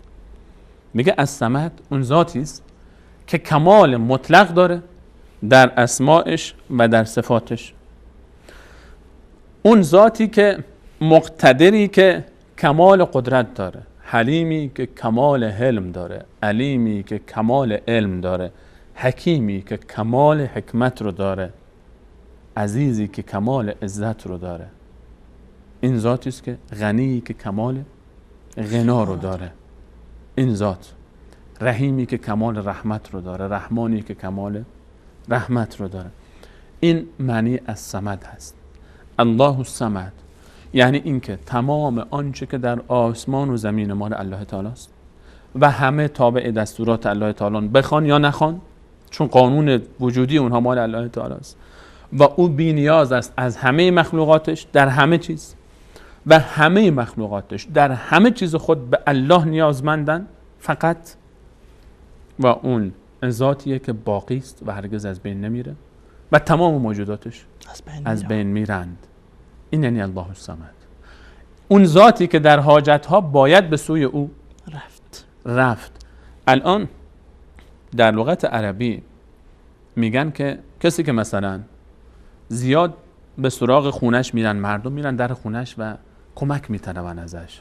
میگه الصمد اون ذاتی است که کمال مطلق داره در اسمائش و در صفاتش. اون ذاتی که مقتدری که کمال قدرت داره، حلیمی که کمال حلم داره، علیمی که کمال علم داره، حکیمی که کمال حکمت رو داره، عزیزی که کمال عزت رو داره. این ذاتی است که غنی که کمال غنا رو داره. این ذات رحیمی که کمال رحمت رو داره، رحمانی که کمال رحمت رو داره. این معنی از صمد هست. الله الصمد یعنی اینکه تمام آنچه که در آسمان و زمین مال الله تعالی است و همه تابع دستورات الله تعالی بخوان یا نخوان، چون قانون وجودی اونها مال الله تعالی است و او بی نیاز است از همه مخلوقاتش در همه چیز و همه مخلوقاتش در همه چیز خود به الله نیازمندن فقط. و اون ذاتیه که باقی است و هرگز از بین نمیره و تمام موجوداتش از بین میرند. این یعنی الله الصمد. اون ذاتی که در حاجت ها باید به سوی او رفت. الان در لغت عربی میگن که کسی که مثلا زیاد به سراغ خونش میرن، مردم میرن در خونش و کمک میطلبن ازش،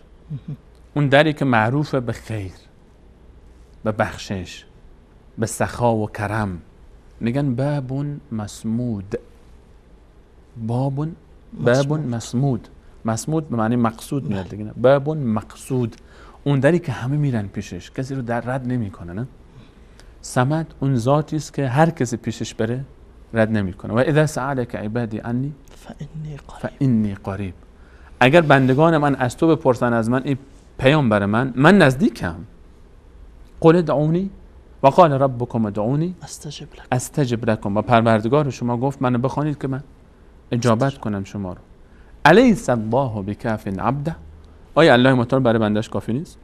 اون دری که معروف به خیر، به بخشش، به سخا و کرم، میگن باب مسمود. باب مسمود. مسمود به معنی مقصود میاد دیگه. باب مقصود، اون دری که همه میرن پیشش، کسی رو در رد نمیکنه. نه؟ صمد اون ذاتی است که هر کسی پیشش بره رد نمیکنه. و اذا سألك عبادی عنی فانی قریب. اگر بندگان من از تو بپرسن از من، ای پیامبر من نزدیکم. قل ادعونی و قال ربکم ادعونی استجب لکم. و پروردگار شما گفت منو بخوانید که من اجابت کنم شما رو. الیس الله بکاف عبده. آیا الله متعال برای بندش کافی نیست؟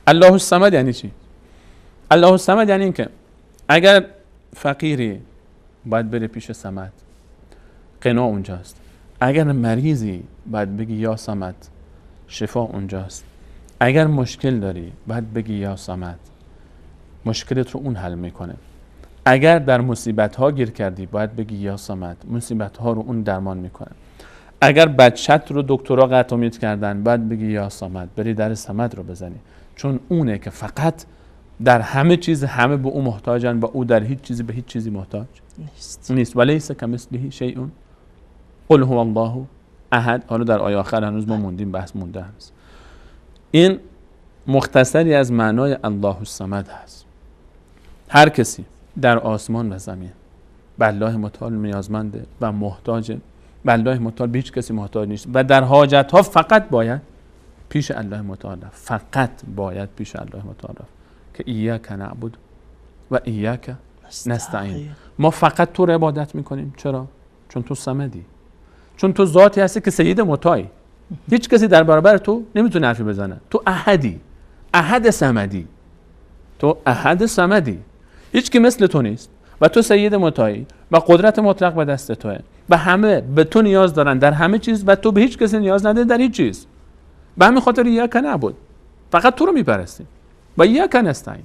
الله الصمد یعنی چی؟ الله الصمد یعنی این که اگر فقیری باید بره پیش صمد، قنا اونجاست. اگر مریضی باید بگی یا صمد، شفا اونجاست. اگر مشکل داری باید بگی یا صمد، مشکلت رو اون حل میکنه. اگر در مصیبت ها گیر کردی باید بگی یا صمد، مصیبت ها رو اون درمان میکنه. اگر بچت رو دکترها قطع امید کردن باید بگی یا صمد، بری در صمد رو بزنی، چون اونه که فقط در همه چیز همه به او محتاجن و او در هیچ چیزی به هیچ چیزی محتاج نیست. ولیس کمثله شیء قل هو الله احد. حالا در آیه آخر هنوز ما موندیم، بحث مونده هست. این مختصری از معنای الله الصمد هست. هر کسی در آسمان و زمین به الله متعال نیازمنده و محتاجه. به الله متعال به هیچ کسی محتاج نیست و در حاجت ها فقط باید پیش الله متعال رفت. فقط باید پیش الله متعال رفت که ایاک نعبد و ایاک نستعین. ما فقط تو رو عبادت میکنیم. چرا؟ چون تو صمدی، چون تو ذاتی هستی که سید مطاعی. هیچ کسی در برابر تو نمیتونه حرفی بزنه. تو احدی، احد صمدی. تو احد صمدی، هیچ کی مثل تو نیست و تو سید مطاعی و قدرت مطلق به دست توه و همه به تو نیاز دارن در همه چیز و تو به هیچ کسی نیاز نداری در هیچ چیز. به همین خاطر ایاک نعبد، فقط تو رو میپرستیم. و ایاک نستعین.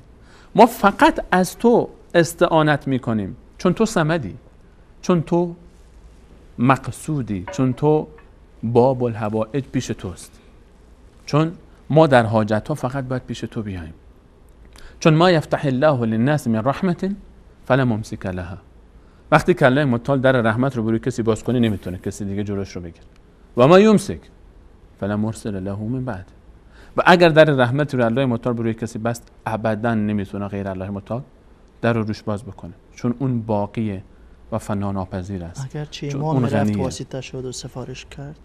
ما فقط از تو استعانت میکنیم، چون تو صمدی، چون تو مقصودی، چون تو باب الحوائج پیش توست، چون ما در حاجت ها فقط باید پیش تو بیاییم، چون ما یفتح الله للناس من رحمت فلا ممسک لها. وقتی که الله متعال در رحمت رو بروی کسی باز کنه نمیتونه کسی دیگه جلوش رو بگیره. و ما یمسک فلا مرسل له من بعد. و اگر در رحمت رو الله متعال بروی کسی بست ابدا نمیتونه غیر الله متعال در رو روش باز بکنه، چون اون باقیه و فنا ناپذیر است. اگر چی چون ایمان اون رفت غنیه. واسطه شد و سفارش کرد،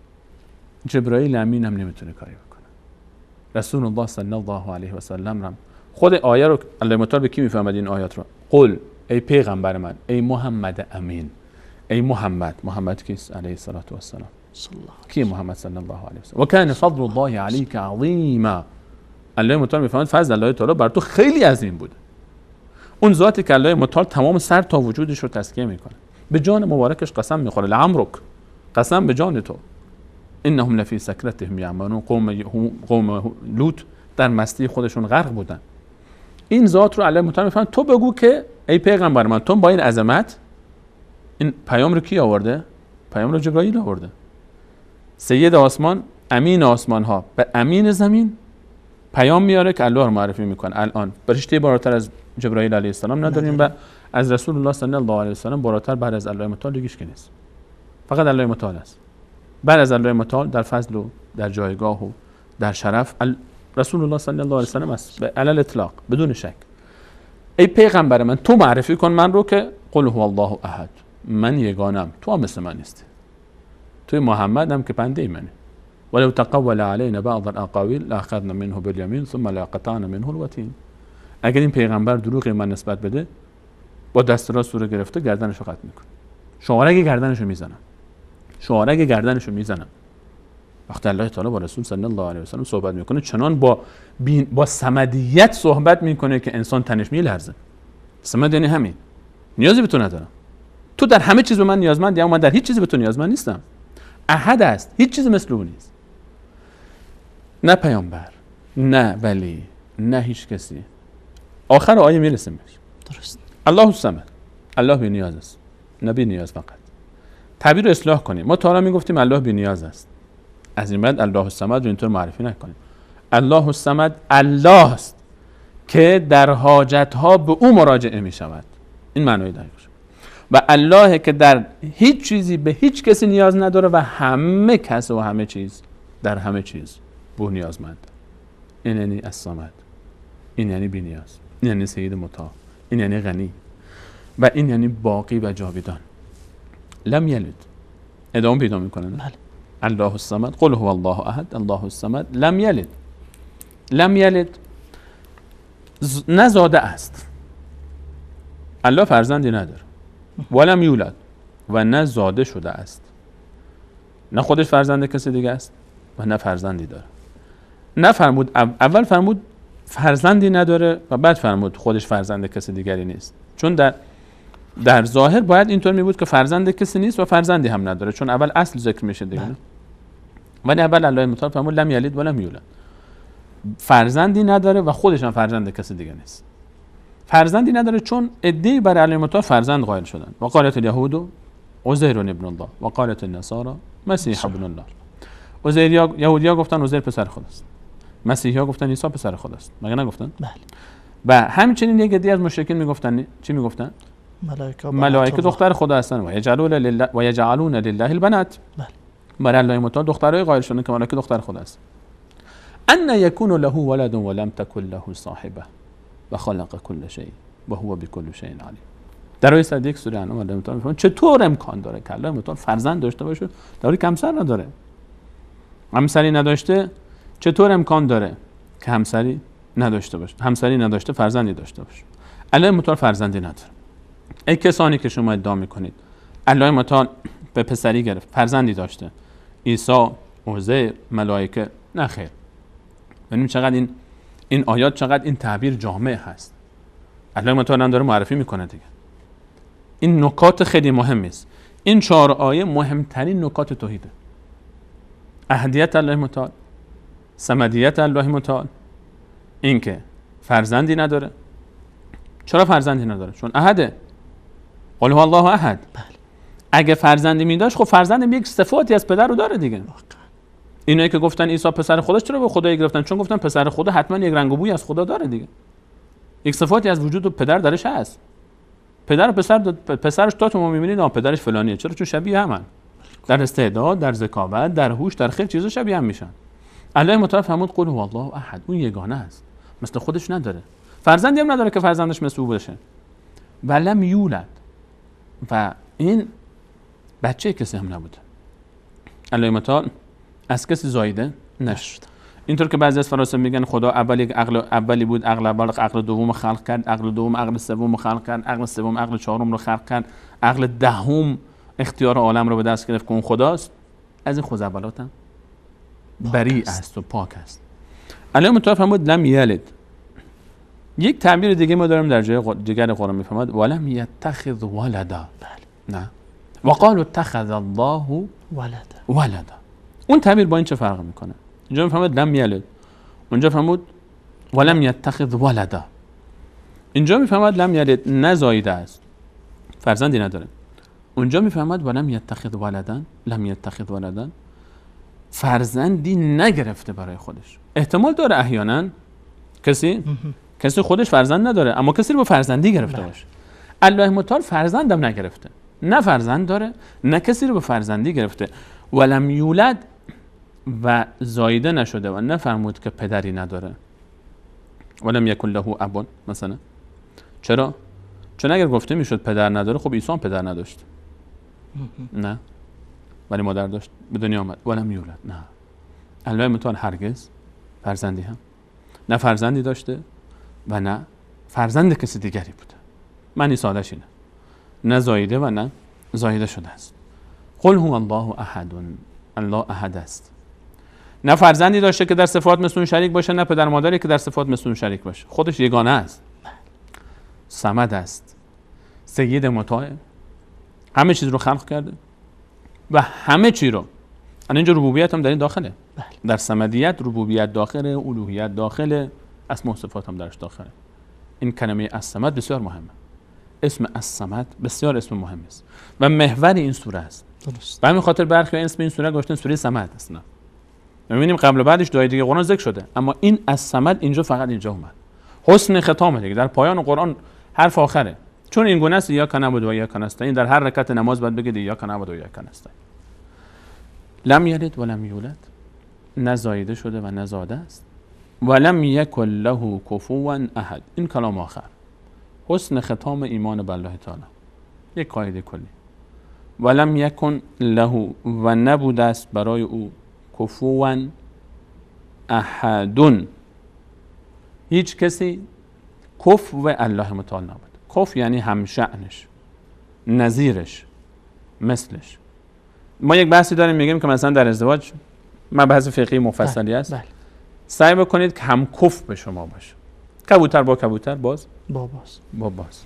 جبرائیل امین هم نمیتونه کاری بکنه. رسول الله صلی الله علیه و سلم هم خود آیه رو الله متعال به کی میفهمد این آیات رو؟ قل ای پیغمبر من، ای محمد امین، ای محمد کیست علیه الصلاه و السلام؟ صلی الله کی محمد صلی الله علیه و سلم. و کان فضل الله علیک عظیما. الله متعال میفهمد فضل الله تعالی بر تو خیلی عظیم بوده. اون ذاتی که الله متعال تمام سر تا وجودش رو تزکیه میکنه، به جان مبارکش قسم میخوره، لعمرک، قسم به جان تو، انهم لفی سکرتهم یعمهون. قوم لوط در مستی خودشون غرق بودن. این ذات رو الله متعال میفهمد تو بگو که ای پیغمبر من، تو با این عظمت این پیام رو کی آورده؟ پیام رو جبرائیل آورده. سید آسمان، امین آسمان ها به امین زمین پیام میاره که الله رو معرفی میکنه. الان فرشته بالاتر از جبرائیل علیه السلام نداریم و از رسول الله صلی الله علیه و سلم بالاتر بعد از الله متعال دیگه نیست. فقط الله متعال است. بعد از الله متعال در فضل و در جایگاه و در شرف رسول الله صلی الله علیه و سلم است به علل اطلاق بدون شک. ای پیغمبر من، تو معرفی کن من رو که قل هو الله احد، من یگانم، تو هم مثل من نیستی. توی محمد هم که بنده منه. ولو تقول علينا بعض الاقاويل لاخذنا منه بالیمین ثم لقطعنا منه الوتین. اگر این پیغمبر دروغ من نسبت بده، با دست راست رو گرفته گردنشو قطع میکنه. شوارگ گردنشو میزنم. وقتی الله تعالی با رسول صلی الله علیه و سلم صحبت میکنه، چنان با صمدیت صحبت میکنه که انسان تنش میلرزه. صمد یعنی همین، نیازی به تو ندارم، تو در همه چیز به من نیازمندی، اما من در هیچ چیزی به تو نیازمند نیستم. احد است، هیچ چیز مثل او نیست. نه پیامبر، نه ولی، نه هیچ کسی. آخر آیه میرسیم بهش. درست. الله الصمد، الله بی نیاز است، نه بی نیاز فقط. تعبیر رو اصلاح کنیم. ما تا الان میگفتیم الله بی نیاز است، از این بعد الله الصمد رو اینطور معرفی نکنیم. الله الصمد الله است که در حاجت ها به او مراجعه می شود. این معنای دقیقش. و الله که در هیچ چیزی به هیچ کسی نیاز نداره و همه کس و همه چیز در همه چیز به او نیازمند. این یعنی الصمد، این یعنی بی نیاز، این یعنی سید مطاع، این یعنی غنی و این یعنی باقی و جاویدان. لم یلد، ادامه پیدا میکنه. بله. الله الصمد، قل هو الله احد، الله الصمد، لم یلد. لم یلد نزاده است. الله فرزندی نداره. ولم یولد، و نه زاده شده است. نه خودش فرزند کسی دیگه است و نه فرزندی داره. نه فرمود اول فرمود فرزندی نداره و بعد فرمود خودش فرزند کسی دیگری نیست. چون در ظاهر باید اینطور می بود که فرزند کسی نیست و فرزندی هم نداره، چون اول اصل ذکر میشه دیگه. ولی اول الله متعال فرمود لم یلد ولم یولد، فرزندی نداره و خودش هم فرزند کسی دیگه نیست. فرزندی نداره چون عده‌ای برای الله متعال فرزند قائل شدن. و قالت الیهود عزیر ابن الله و قالت النصارى مسیح ابن الله. یهودی‌ها گفتن عزیر پسر خداست، مسیحی‌ها گفتن عیسی پسر خداست، مگه نگفتن؟ بله. و همچنین یک عده از مشرکین میگفتن چی میگفتن؟ ملائکه دختر خدا هستن و یجعلون لله البنات. بله. برای الله متعال دخترای قائل شدن که ملائکه دختر خدا است. ان یکون له ولد ولم تکن له صاحبه و خلق کل شیء و هو بكل شیء علیم. در آیه 101 سوره انعام الله متعال میفرماید چطور امکان داره که الله متعال فرزند داشته باشه در حالی که همسر نداره؟ همسری نداشته، چطور امکان داره که همسری نداشته باشه؟ همسری نداشته فرزندی داشته باشه. الله متعال فرزندی نداره. ای کسانی که شما ادعا میکنید الله متعال به پسری گرفت، فرزندی داشته، عیسی، عزیر، ملائکه، نه خیر. ببینیم چقدر این آیات، چقدر این تعبیر جامع هست. الله متعال هم داره معرفی میکنه دیگه. این نکات خیلی مهمی است. این 4 آیه مهمترین نکات توحیده. احدیت الله متعال، صمدیت الله متعال، اینکه فرزندی نداره. چرا فرزندی نداره؟ چون احده. قل هو الله احد. اگه فرزندی می داشت خب فرزند یک صفاتی از پدر رو داره دیگه. اینایی که گفتن عیسی پسر خودش چرا به خدایی گرفتن؟ چون گفتن پسر خدا حتما یک رنگ و بوی از خدا داره دیگه. یک صفاتی از وجود پدر درش هست. پدر و پسرش تا تو ما می‌بینید پدرش فلانیه. چرا؟ چون شبیه همن. در استعداد، در ذکاوت، در هوش، در خیلی چیزا شبیه هم میشن. الله متعال فرمود قل هو الله احد. اون یگانه است. مثل خودش نداره. فرزندی هم نداره که فرزندش مثل او بشه. ولم یولد. و این بچه کسی هم نبوده. الله متعال از کسی زایده نشد. اینطور که بعضی از فلاسفه میگن خدا اول یک عقل اولی بود، عقل اول عقل دوم خلق کرد، عقل دوم عقل سوم خلق کرد، عقل سوم عقل چهارم رو خلق کرد، عقل دهم اختیار عالم رو به دست گرفت که اون خداست. از این خزعبلات هم بری است و پاک است. الله متعال فرمود لم یلد. یک تعبیر دیگه ما داریم در جای دیگر قرآن میفهمد ولم یتخذ ولدا. نه وقالوا اتخذ الله ولدا. اون تعبیر با این چه فرق میکنه؟ اینجا میفهمد لم یلد، اونجا فرمود ولم یتخذ ولدا. اینجا میفهمد لم یلد نزایده است، فرزندی نداره. اونجا میفهمد ولم یتخذ ولدا، لم یتخذ ولدا، فرزندی نگرفته برای خودش. احتمال داره احیانا کسی خودش فرزند نداره اما کسی رو به فرزندی گرفته باشه. الله متعال فرزندم نگرفته، نه فرزند داره نه کسی رو به فرزندی گرفته. ولم یولد و زایده نشده و نفرمود که پدری نداره. ولم یکن له اب مثلا. چرا؟ چون اگر گفته میشد پدر نداره خب عیسی هم پدر نداشت. نه ولی مادر داشت، به دنیا آمد. ولم یولد. نه، الله متعال هرگز فرزندی هم نه فرزندی داشته و نه فرزند کسی دیگری بوده. معنی ساده‌اش اینه، نه زایده و نه زایده شده است. قل هو الله احد. الله احد است. نه فرزندی داشته که در صفات مثل اون شریک باشه، نه پدر مادری که در صفات مثل اون شریک باشه. خودش یگانه است. صمد است. سید مطاع. همه چیز رو خلق کرده و همه چی رو. اینجا ربوبیت هم در این داخله. در صمدیت ربوبیت داخله، الوهیت داخله، اسم و صفات هم درش داخله. این کلمه الصمد بسیار مهمه. اسم الصمد بسیار اسم مهم است و محور این سوره است. درست. به همین خاطر برخی اسم این سوره گذاشتن سوره صمد است. نه. می‌بینیم قبل و بعدش دعای دیگه قرآن ذکر شده، اما این الصمد اینجا فقط اینجا اومد. حسن ختامه دیگه. در پایان قرآن حرف آخره. چون این گونه است یا کن و یا کن است. این در هر رکعت نماز باید بگید یا کن و یا کن است. لم یلد و لم یولد. نه زایده شده و نه زاده است. ولم یکن له کفوا احد. این کلام آخر. حسن ختام ایمان به الله تعالی. یک قاعده کلی. ولم یکن له و نبوده است برای او کفوا احد. هیچ کسی کفو الله متعال نبود. کف یعنی همشأنش، نظیرش، مثلش. ما یک بحثی داریم میگیم که مثلا در ازدواج مبحث فقهی مفصلی است. سعی بکنید که هم کف به شما باشه. کبوتر با کبوتر، باز با باز.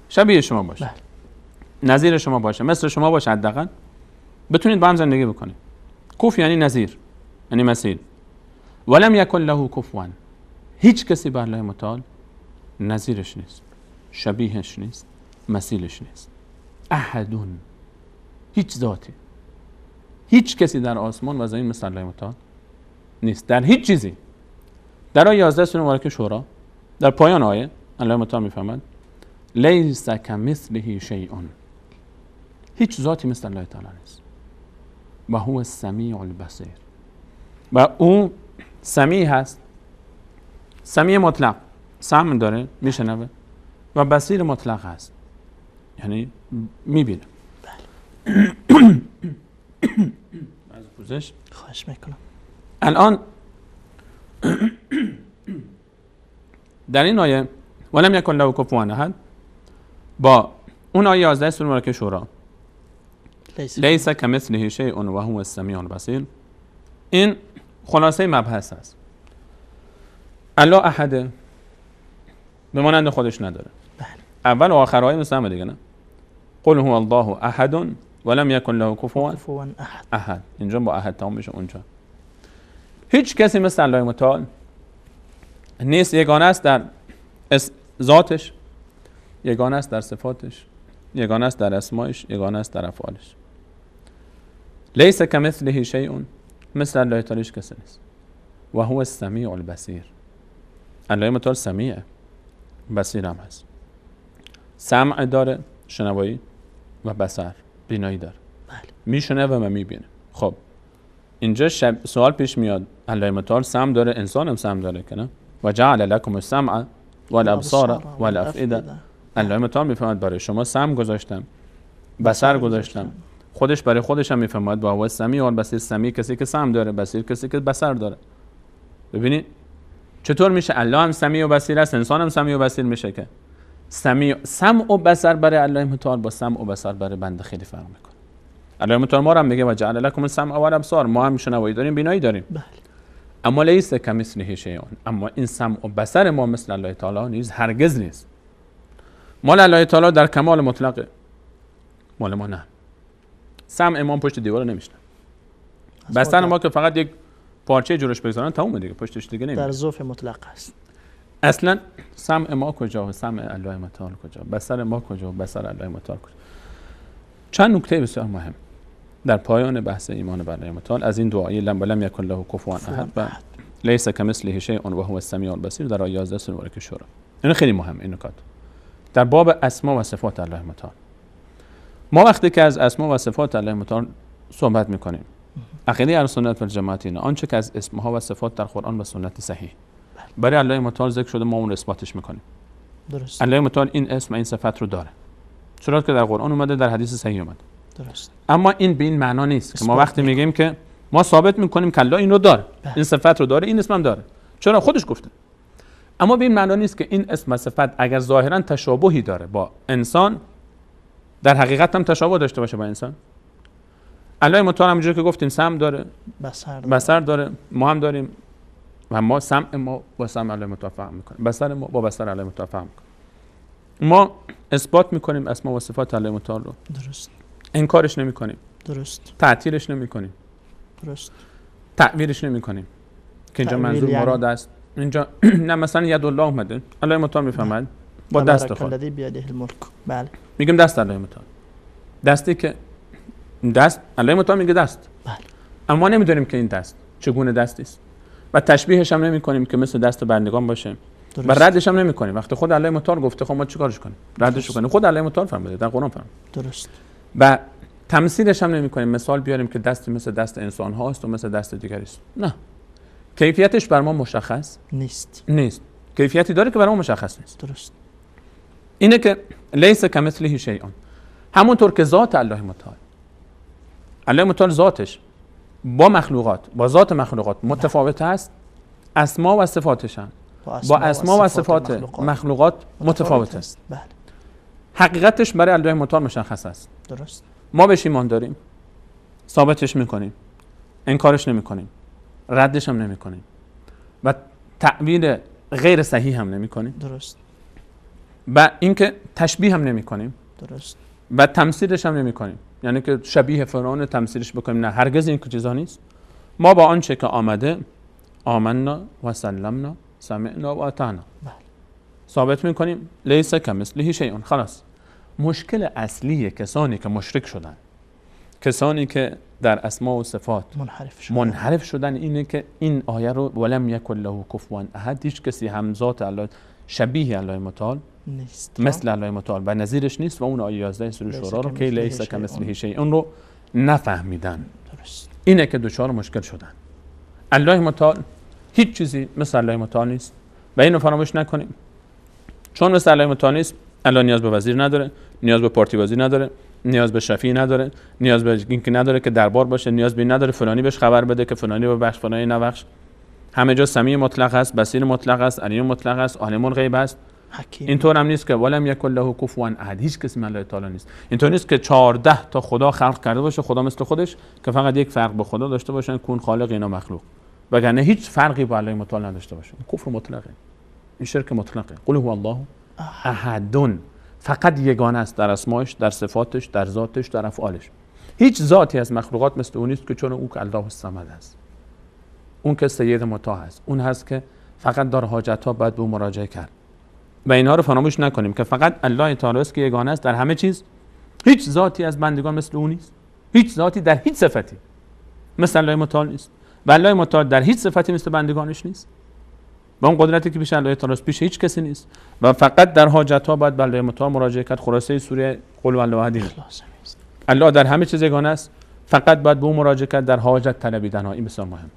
شبیه شما باشه. نظیر شما باشه، مثل شما باشه، حداقل بتونید با هم زندگی بکنید. کف یعنی نظیر، یعنی مثیل. ولم یکن له کفوا. هیچ کسی به الله متعال نظیرش نیست، شبیهش نیست، مثیلش نیست. احدون. هیچ ذاتی، هیچ کسی در آسمان و زمین مثل الله متعال نیست در هیچ چیزی. در آیه 11 سوره مبارکه شورا در پایان آیه الله متعال میفرماید لیس کمثله شیء. هیچ ذاتی مثل الله تعالی نیست. و هو السمیع البصیر. و او سمیع هست، سمیع مطلق، سمع داره، میشنوه، و بصیر مطلق هست، یعنی میبینه. از پوزش خواهش میکنم. الان در این آیه ولم یکن له کفوا احد با اون آیه 11 سوره مبارکه شورا لیس کمثله شیء و هو السمیع البصیر، این خلاصه مبحث است. الله احد به مانند خودش نداره. اول و آخر آیه مثل همه دیگه، نه؟ قل هو الله احد ولم یکن له کفوا احد. اینجا با احد تمام میشه. اونجا هیچ کسی مثل الله متعال نیست، یگانه است در ذاتش، یگانه است در صفاتش، یگانه است در اسمایش، یگانه است در افعالش. لیس کمثله شیء، مثل الله تعالی کسی نیست. و هو السمیع البصیر، الله متعال سمیعه، بصیر هم هست. سمع داره، شنوایی، و بصر، بینایی داره. بله. میشنه و میبینه. خب اینجا سوال پیش میاد، الله متعال سمع داره، انسان هم سمع داره که نه؟ و جعل لکم السمع والابصار والافئده. الله متعال میفهمد برای شما سمع گذاشتم، بصر گذاشتم. خودش برای خودش هم میفهمد با هو السمیع البصیر. سمیع کسی که سمع داره، بصیر کسی که بصر داره. ببینید چطور میشه الله هم سمیع و بصیر است، انسان هم سمیع و بصیر میشه که سمع و بصر برای الله متعال با سمع و بصر برای بنده خیلی فرق میکنه. الله متعال ما رو هم میگه و جعل لکم السمع والابصار، ما هم شنوایی داریم، بینایی داریم. بله. اما لیس کمثله شیء، اما این سمع و بصر ما مثل الله تعالی نیست، هرگز نیست. مال الله تعالی در کمال مطلقه، مال ما نه. سمع ما پشت دیوار نمیشنه، بصر ما که فقط یک پارچه جلوش بگذارن تموم دیگه، پشتش دیگه نمیشه. در ظرف مطلق است. اصلا سمع ما کجا و سمع الله متعال کجا، بصر ما کجا و بصر الله متعال کجا. چند نکته بسیار مهم در پایان بحث ایمان به الله متعال از این دعای لم یکن له کفوا احد و لیس کمثله شیء و هو السمیع البصیر در آیه 11 سوره شورا. این خیلی مهمه این نکات در باب اسما و صفات الله متعال. ما وقتی که از اسما و صفات الله متعال صحبت میکنیم، عقیده اهل‌سنت و الجماعت اینه آنچه که از اسمها و صفات در قرآن و سنت صحیح برای الله متعال ذکر شده ما اون رو اثباتش میکنیم. درست. الله متعال این اسم و این صفت رو داره، چرا که در قرآن اومده، در حدیث صحیح اومده. درست. اما این به این معنا نیست که ما وقتی میگیم که ما ثابت میکنیم که الله این رو داره، این صفت رو داره، این اسم هم داره، چرا خودش گفته. اما به این معنا نیست که این اسم و صفت اگر ظاهرا تشابهی داره با انسان، در حقیقت هم تشابه داشته باشه با انسان. الله متعال همونجوری که گفتیم سمع داره، بصر داره، ما هم داریم و ما سمع ما با سمع الله متعال فهم میکنیم، بصر ما با بصر الله متعال فهم میکنیم. ما اثبات میکنیم اسما و صفات الله متعال رو. درست. انکارش نمیکنیم. درست. تعطیلش نمیکنیم. درست. تعویلش نمیکنیم که اینجا منظور مراد است. اینجا نه مثلا ید الله اومده، الله متعال میفهمد با دست خود. الذی بیده الملک. بله. میگیم دست الله متعال. دستی که دست الله متعال میگه دست. بله. اما نمیدونیم که این دست چگونه دستی است و تشبیهش هم نمیکنیم که مثل دست بندگان باشه. درست. و ردش هم نمیکنیم. وقتی خود الله متعال گفته خب ما چیکارش کنیم؟ ردش کنیم. خود الله متعال فرموده در قرآن فرموده. درست. و تمثیلش هم نمی‌کنیم، مثال بیاریم که دستی مثل دست انسان هاست و مثل دست دیگری است. نه. کیفیتش بر ما مشخص نیست. کیفیتی داره که بر ما مشخص نیست. درست. اینه که لیس کمثله شیء، همونطور که ذات الله متعال، الله متعال ذاتش با مخلوقات، با ذات مخلوقات متفاوت است، اسما و صفاتش هم با اسما و صفات مخلوقات متفاوت است. بله. حقیقتش برای الله متعال مشخص است. درست. ما بهش ایمان داریم، ثابتش میکنیم، انکارش نمیکنیم، ردش هم نمیکنیم و تعبیر غیر صحیح هم نمیکنیم. درست. و اینکه تشبیه هم نمیکنیم. درست. و تمثیلش هم نمیکنیم، یعنی که شبیه فرعون تمثیلش بکنیم، نه، هرگز این چیزا نیست. ما با آنچه که آمده آمنا و سلمنا سمعنا و اطعنا ثابت میکنیم لیس کمثله شیء. خلاص. مشکل اصلی کسانی که مشرک شدن، کسانی که در اسما و صفات منحرف شدن اینه که این آیه رو ولم یکن له کفوا احد، هیچ کسی همزات الله شبیه الله متعال نیست، مثل الله متعال و نظیرش نیست، و اون آیه 11 سوره شورا رو که لیس کمثله شیء اون رو نفهمیدن. درست. اینه که دچار مشکل شدن. الله متعال هیچ چیزی مثل الله متعال نیست و اینو فراموش نکنیم. چون مثل الله متعال نیست، الله نیاز به وزیر نداره، نیاز به پارتی بازی نداره، نیاز به شفیع نداره، نیاز به اینکه نداره که دربار باشه، نیاز به این نداره فلانی بهش خبر بده که فلانی ببخش فلانی نبخش. همه جا سمیع مطلق است، بصیر مطلق است، علیم مطلق است، عالم الغیب است. اینطور هم نیست که ولم یکن له کفوا احد، هیچ کسی مثل الله تعالی نیست. اینطور نیست که 14 تا خدا خلق کرده باشه، خدا مثل خودش، که فقط یک فرق به خدا داشته باشن، کون خالق اینا مخلوق، وگرنه هیچ فرقی با الله تعالی نداشته باشه. کفر مطلقه، این شرک مطلقه. قل هو الله احد، فقط یگانه است در اسمایش، در صفاتش، در ذاتش، در افعالش. هیچ ذاتی از مخلوقات مثل اون نیست که چون او که الله الصمد است، اون که سید مطاع است، اون هست که فقط در حاجت ها باید به او مراجعه کرد و اینها رو فراموش نکنیم که فقط الله تعالی است که یگانه است در همه چیز. هیچ ذاتی از بندگان مثل او نیست، هیچ ذاتی در هیچ صفتی مثل الله متعال نیست و الله متعال در هیچ صفتی مثل بندگانش نیست و اون قدرتی که پیش الله تعالی است پیش هیچ کسی نیست و فقط در حاجت ها باید به الله متعال مراجعه کرد. خلاصه سوره قل هو الله احد. الله در همه چیز یگانه است، فقط باید به او مراجعه کرد در حاجت طلبیدن ها. این بسیار مهم.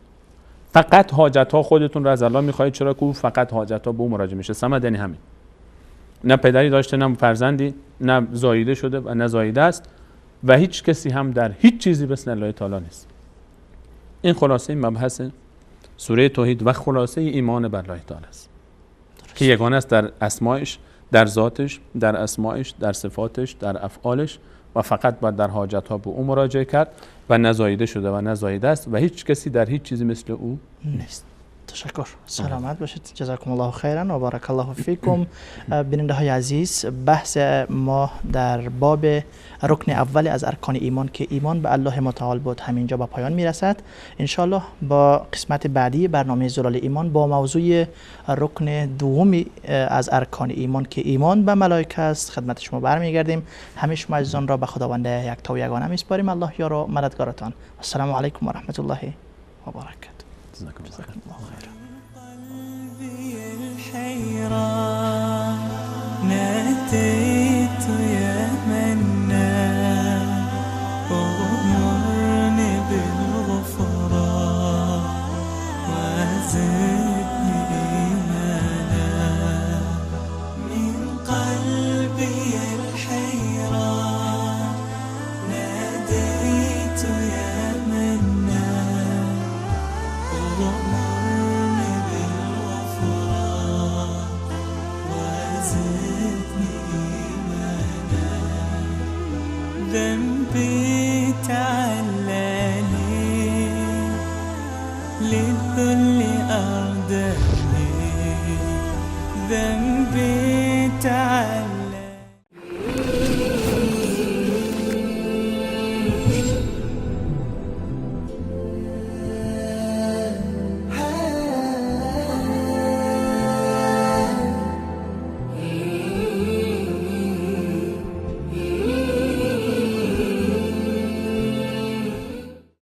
فقط حاجت ها خودتون رو از الله میخواهید، چرا که او فقط حاجت ها به او مراجعه میشه. صمد یعنی همین، نه پدری داشته نه فرزندی، نه زاییده شده و نه زاییده است و هیچ کسی هم در هیچ چیزی مثل الله تعالی نیست. این خلاصه مبحث سوره توحید و خلاصه ایمان بر الله تعالی است که یگانه است در اسمایش، در ذاتش، در اسمایش، در صفاتش، در افعالش و فقط باید در حاجت ها به او مراجعه کرد و نزاییده شده و نزاییده است و هیچ کسی در هیچ چیزی مثل او نیست. تشکر. سلامت باشید. جزاکم الله خیرا و بارک الله فیکم. بیننده های عزیز، بحث ما در باب رکن اول از ارکان ایمان که ایمان به الله متعال بود همینجا به پایان میرسد. انشالله با قسمت بعدی برنامه زلال ایمان با موضوع رکن دومی از ارکان ایمان که ایمان به ملائکه است خدمت شما برمیگردیم. همه شما عزیزان را به خداوند یکتا و یگانه میسپاریم. الله یار و مددگارتان. السلام علیکم و رحمت الله و برکاته. جزاكم الله خير. قلبي الحيران ناديت يا منان أغمرني بالغفران وزدني إيمانا من قلبي الحيران ناديت يا منان وأمرني بالغفران وزدني إيمانا ذنبي تعلاني للذل أرداني ذنبي تعلاني